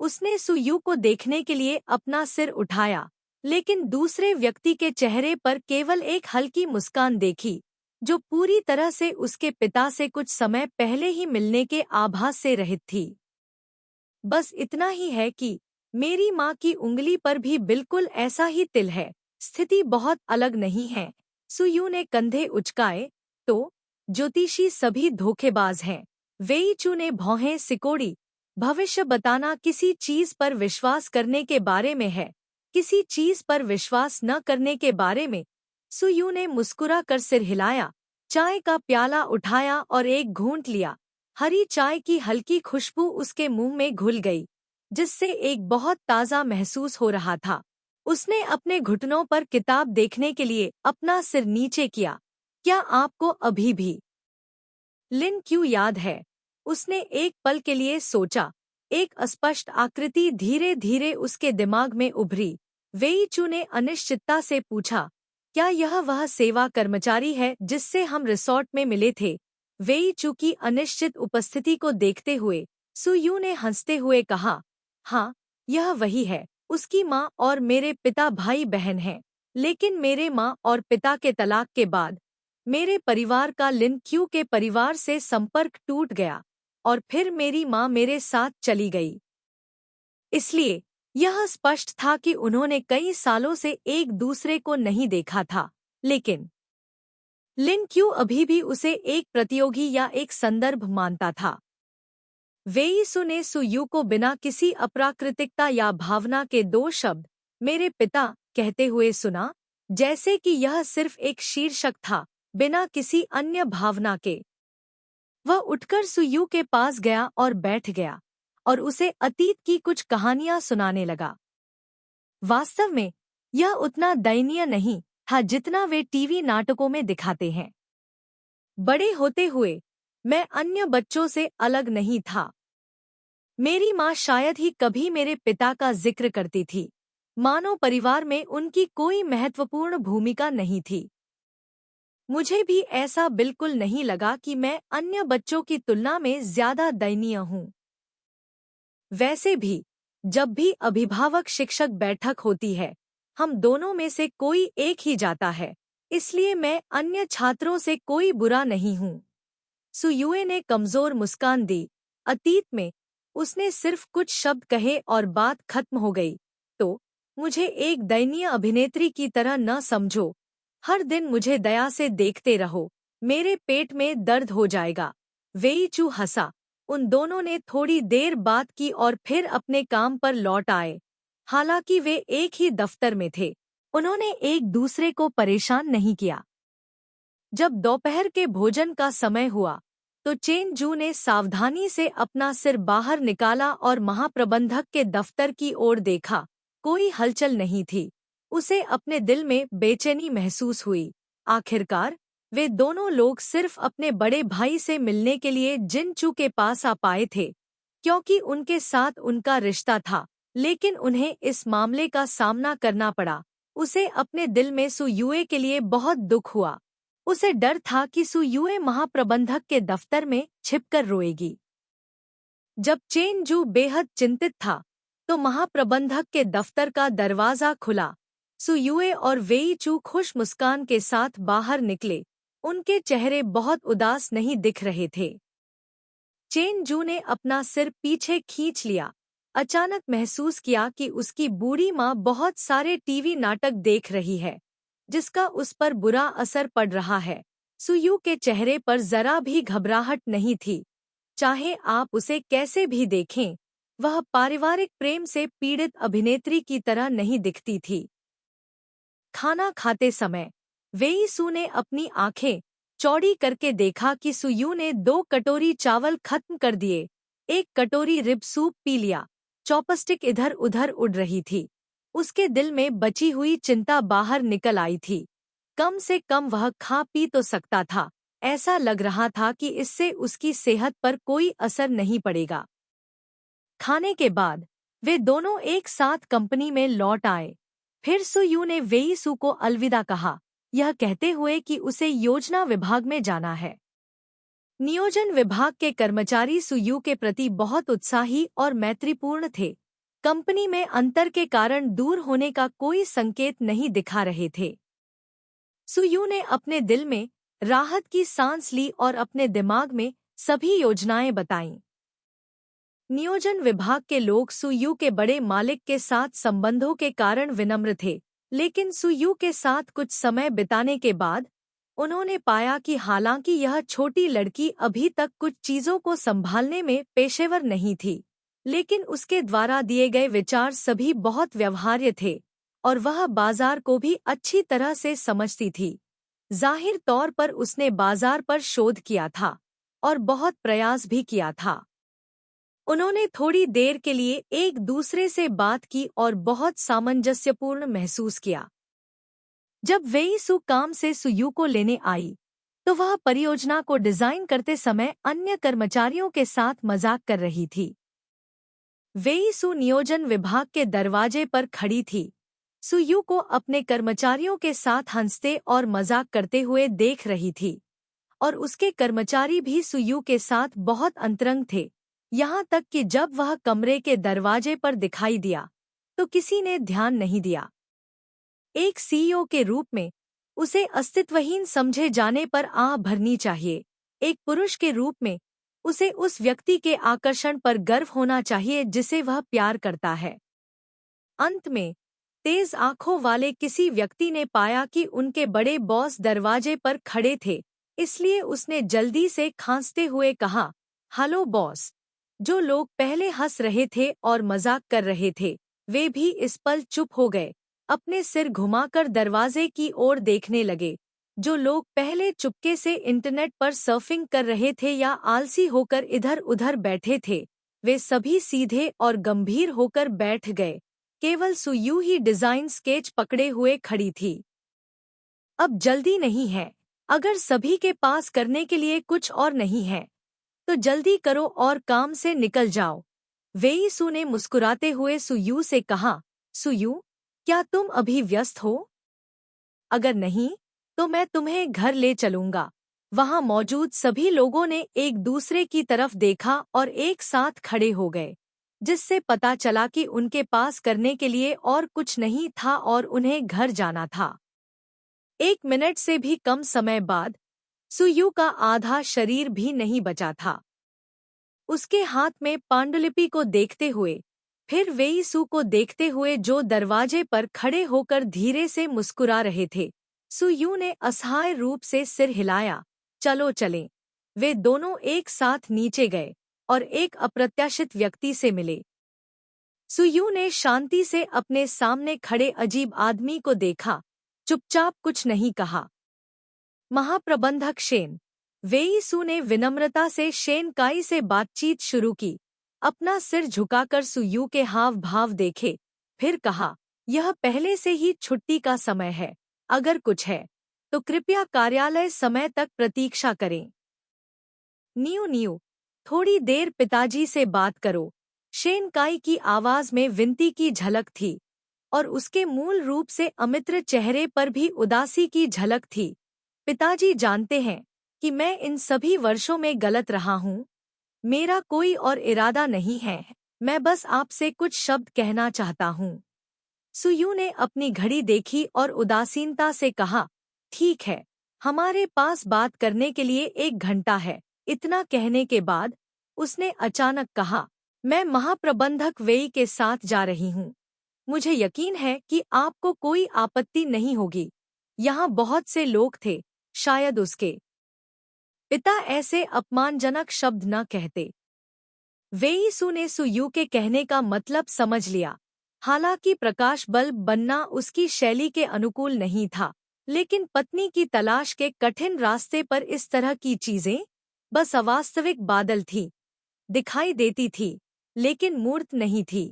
उसने सुयू को देखने के लिए अपना सिर उठाया, लेकिन दूसरे व्यक्ति के चेहरे पर केवल एक हल्की मुस्कान देखी, जो पूरी तरह से उसके पिता से कुछ समय पहले ही मिलने के आभास से रहित थी। बस इतना ही है कि मेरी माँ की उंगली पर भी बिल्कुल ऐसा ही तिल है। स्थिति बहुत अलग नहीं है। सुयू ने कंधे उचकाए। तो ज्योतिषी सभी धोखेबाज हैं। वेई चू ने भौहें सिकोड़ी। भविष्य बताना किसी चीज पर विश्वास करने के बारे में है, किसी चीज पर विश्वास न करने के बारे में। सुयू ने मुस्कुरा कर सिर हिलाया, चाय का प्याला उठाया और एक घूंट लिया। हरी चाय की हल्की खुशबू उसके मुंह में घुल गई, जिससे एक बहुत ताज़ा महसूस हो रहा था। उसने अपने घुटनों पर किताब देखने के लिए अपना सिर नीचे किया। क्या आपको अभी भी लिन क्यों याद है? उसने एक पल के लिए सोचा। एक अस्पष्ट आकृति धीरे धीरे उसके दिमाग में उभरी। वेई चू ने अनिश्चितता से पूछा, क्या यह वह सेवा कर्मचारी है जिससे हम रिसोर्ट में मिले थे? वेई चू की अनिश्चित उपस्थिति को देखते हुए सुयू ने हंसते हुए कहा, हाँ, यह वही है। उसकी माँ और मेरे पिता भाई बहन हैं, लेकिन मेरे माँ और पिता के तलाक के बाद मेरे परिवार का लिन क्यू के परिवार से संपर्क टूट गया और फिर मेरी माँ मेरे साथ चली गई। इसलिए यह स्पष्ट था कि उन्होंने कई सालों से एक दूसरे को नहीं देखा था, लेकिन लिन क्यू अभी भी उसे एक प्रतियोगी या एक संदर्भ मानता था। वेई सू ने सुयू को बिना किसी अप्राकृतिकता या भावना के 2 शब्द मेरे पिता कहते हुए सुना, जैसे कि यह सिर्फ एक शीर्षक था, बिना किसी अन्य भावना के। वह उठकर सुयू के पास गया और बैठ गया और उसे अतीत की कुछ कहानियां सुनाने लगा। वास्तव में यह उतना दयनीय नहीं था जितना वे टीवी नाटकों में दिखाते हैं। बड़े होते हुए मैं अन्य बच्चों से अलग नहीं था। मेरी माँ शायद ही कभी मेरे पिता का जिक्र करती थी, मानो परिवार में उनकी कोई महत्वपूर्ण भूमिका नहीं थी। मुझे भी ऐसा बिल्कुल नहीं लगा कि मैं अन्य बच्चों की तुलना में ज्यादा दयनीय हूँ। वैसे भी जब भी अभिभावक शिक्षक बैठक होती है, हम दोनों में से कोई एक ही जाता है, इसलिए मैं अन्य छात्रों से कोई बुरा नहीं हूँ। सुयुए ने कमजोर मुस्कान दी। अतीत में उसने सिर्फ कुछ शब्द कहे और बात खत्म हो गई। तो मुझे एक दयनीय अभिनेत्री की तरह न समझो। हर दिन मुझे दया से देखते रहो, मेरे पेट में दर्द हो जाएगा। वेई चू हंसा। उन दोनों ने थोड़ी देर बात की और फिर अपने काम पर लौट आए। हालांकि वे एक ही दफ्तर में थे, उन्होंने एक दूसरे को परेशान नहीं किया। जब दोपहर के भोजन का समय हुआ तो चेन जू ने सावधानी से अपना सिर बाहर निकाला और महाप्रबंधक के दफ्तर की ओर देखा। कोई हलचल नहीं थी। उसे अपने दिल में बेचैनी महसूस हुई। आखिरकार वे दोनों लोग सिर्फ अपने बड़े भाई से मिलने के लिए जिन चू के पास आ पाए थे, क्योंकि उनके साथ उनका रिश्ता था, लेकिन उन्हें इस मामले का सामना करना पड़ा। उसे अपने दिल में सुयुए के लिए बहुत दुख हुआ। उसे डर था कि सुयुए महाप्रबंधक के दफ्तर में छिपकर रोएगी। जब चेनजू बेहद चिंतित था तो महाप्रबंधक के दफ्तर का दरवाजा खुला। सुयुए और वेईचू खुश मुस्कान के साथ बाहर निकले। उनके चेहरे बहुत उदास नहीं दिख रहे थे। चेनजू ने अपना सिर पीछे खींच लिया। अचानक महसूस किया कि उसकी बूढ़ी माँ बहुत सारे टीवी नाटक देख रही है, जिसका उस पर बुरा असर पड़ रहा है। सुयू के चेहरे पर जरा भी घबराहट नहीं थी। चाहे आप उसे कैसे भी देखें, वह पारिवारिक प्रेम से पीड़ित अभिनेत्री की तरह नहीं दिखती थी। खाना खाते समय वेईसू ने अपनी आंखें चौड़ी करके देखा कि सुयू ने 2 कटोरी चावल खत्म कर दिए, 1 कटोरी रिब सूप पी लिया। चॉपस्टिक इधर उधर उड़ रही थी। उसके दिल में बची हुई चिंता बाहर निकल आई थी। कम से कम वह खा पी तो सकता था। ऐसा लग रहा था कि इससे उसकी सेहत पर कोई असर नहीं पड़ेगा। खाने के बाद वे दोनों एक साथ कंपनी में लौट आए। फिर सुयू ने वेईसू को अलविदा कहा, यह कहते हुए कि उसे योजना विभाग में जाना है। नियोजन विभाग के कर्मचारी सुयू के प्रति बहुत उत्साही और मैत्रीपूर्ण थे। कंपनी में अंतर के कारण दूर होने का कोई संकेत नहीं दिखा रहे थे। सुयू ने अपने दिल में राहत की सांस ली और अपने दिमाग में सभी योजनाएं बताईं। नियोजन विभाग के लोग सुयू के बड़े मालिक के साथ संबंधों के कारण विनम्र थे, लेकिन सुयू के साथ कुछ समय बिताने के बाद उन्होंने पाया कि हालांकि यह छोटी लड़की अभी तक कुछ चीजों को संभालने में पेशेवर नहीं थी, लेकिन उसके द्वारा दिए गए विचार सभी बहुत व्यवहार्य थे और वह बाजार को भी अच्छी तरह से समझती थी। जाहिर तौर पर उसने बाजार पर शोध किया था और बहुत प्रयास भी किया था। उन्होंने थोड़ी देर के लिए एक दूसरे से बात की और बहुत सामंजस्यपूर्ण महसूस किया। जब वेईसू काम से सुयू को लेने आई, तो वह परियोजना को डिजाइन करते समय अन्य कर्मचारियों के साथ मजाक कर रही थी। वेईसू नियोजन विभाग के दरवाजे पर खड़ी थी। सुयू को अपने कर्मचारियों के साथ हंसते और मजाक करते हुए देख रही थी, और उसके कर्मचारी भी सुयू के साथ बहुत अंतरंग थे। यहाँ तक कि जब वह कमरे के दरवाजे पर दिखाई दिया तो किसी ने ध्यान नहीं दिया। एक सीईओ के रूप में उसे अस्तित्वहीन समझे जाने पर आह भरनी चाहिए। एक पुरुष के रूप में उसे उस व्यक्ति के आकर्षण पर गर्व होना चाहिए जिसे वह प्यार करता है। अंत में तेज आंखों वाले किसी व्यक्ति ने पाया कि उनके बड़े बॉस दरवाजे पर खड़े थे, इसलिए उसने जल्दी से खांसते हुए कहा, हेलो बॉस। जो लोग पहले हंस रहे थे और मजाक कर रहे थे, वे भी इस पल चुप हो गए, अपने सिर घुमाकर दरवाजे की ओर देखने लगे। जो लोग पहले चुपके से इंटरनेट पर सर्फिंग कर रहे थे या आलसी होकर इधर उधर बैठे थे, वे सभी सीधे और गंभीर होकर बैठ गए। केवल सुयू ही डिजाइन स्केच पकड़े हुए खड़ी थी। अब जल्दी नहीं है। अगर सभी के पास करने के लिए कुछ और नहीं है तो जल्दी करो और काम से निकल जाओ। वेईसू ने मुस्कुराते हुए सुयू से कहा, सुयू, क्या तुम अभी व्यस्त हो? अगर नहीं तो मैं तुम्हें घर ले चलूंगा। वहां मौजूद सभी लोगों ने एक दूसरे की तरफ देखा और एक साथ खड़े हो गए, जिससे पता चला कि उनके पास करने के लिए और कुछ नहीं था और उन्हें घर जाना था। 1 मिनट से भी कम समय बाद सुयू का आधा शरीर भी नहीं बचा था। उसके हाथ में पांडुलिपि को देखते हुए, फिर वेईसू को देखते हुए जो दरवाजे पर खड़े होकर धीरे से मुस्कुरा रहे थे, सुयू ने असहाय रूप से सिर हिलाया। चलो चलें। वे दोनों एक साथ नीचे गए और एक अप्रत्याशित व्यक्ति से मिले। सुयू ने शांति से अपने सामने खड़े अजीब आदमी को देखा, चुपचाप कुछ नहीं कहा। महाप्रबंधक शेन। वेईसू ने विनम्रता से शेन काई से बातचीत शुरू की। अपना सिर झुकाकर सुयू के हाव भाव देखे, फिर कहा, यह पहले से ही छुट्टी का समय है। अगर कुछ है तो कृपया कार्यालय समय तक प्रतीक्षा करें। न्यू न्यू, थोड़ी देर पिताजी से बात करो। शेन काई की आवाज में विनती की झलक थी और उसके मूल रूप से अमित्र चेहरे पर भी उदासी की झलक थी। पिताजी जानते हैं कि मैं इन सभी वर्षों में गलत रहा हूँ। मेरा कोई और इरादा नहीं है, मैं बस आपसे कुछ शब्द कहना चाहता हूँ। सुयू ने अपनी घड़ी देखी और उदासीनता से कहा, ठीक है, हमारे पास बात करने के लिए 1 घंटा है। इतना कहने के बाद उसने अचानक कहा, मैं महाप्रबंधक वेई के साथ जा रही हूँ। मुझे यकीन है कि आपको कोई आपत्ति नहीं होगी। यहाँ बहुत से लोग थे, शायद उसके पिता ऐसे अपमानजनक शब्द न कहते। वेई सू ने सुयू के कहने का मतलब समझ लिया। हालांकि प्रकाश बल्ब बनना उसकी शैली के अनुकूल नहीं था, लेकिन पत्नी की तलाश के कठिन रास्ते पर इस तरह की चीजें बस अवास्तविक बादल थी, दिखाई देती थी, लेकिन मूर्त नहीं थी।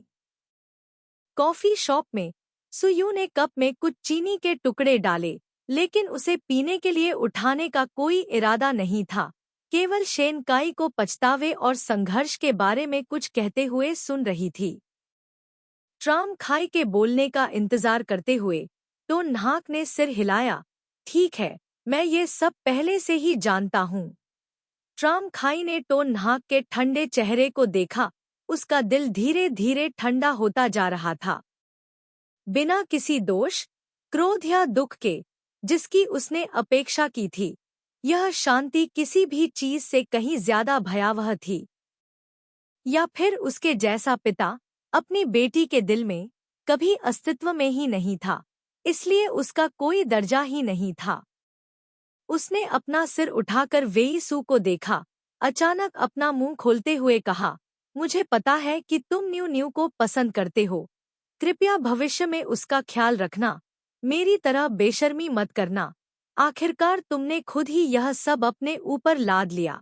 कॉफी शॉप में सुयू ने कप में कुछ चीनी के टुकड़े डाले, लेकिन उसे पीने के लिए उठाने का कोई इरादा नहीं था। केवल शेनकाई को पछतावे और संघर्ष के बारे में कुछ कहते हुए सुन रही थी। ट्राम खाई के बोलने का इंतजार करते हुए टोन नाहक ने सिर हिलाया। ठीक है, मैं ये सब पहले से ही जानता हूँ। ट्राम खाई ने टोन नाहक के ठंडे चेहरे को देखा। उसका दिल धीरे धीरे ठंडा होता जा रहा था। बिना किसी दोष, क्रोध या दुख के जिसकी उसने अपेक्षा की थी, यह शांति किसी भी चीज से कहीं ज्यादा भयावह थी। या फिर उसके जैसा पिता अपनी बेटी के दिल में कभी अस्तित्व में ही नहीं था, इसलिए उसका कोई दर्जा ही नहीं था। उसने अपना सिर उठाकर वेई सू को देखा, अचानक अपना मुंह खोलते हुए कहा, मुझे पता है कि तुम न्यू न्यू को पसंद करते हो। कृपया भविष्य में उसका ख्याल रखना। मेरी तरह बेशर्मी मत करना। आखिरकार तुमने खुद ही यह सब अपने ऊपर लाद लिया।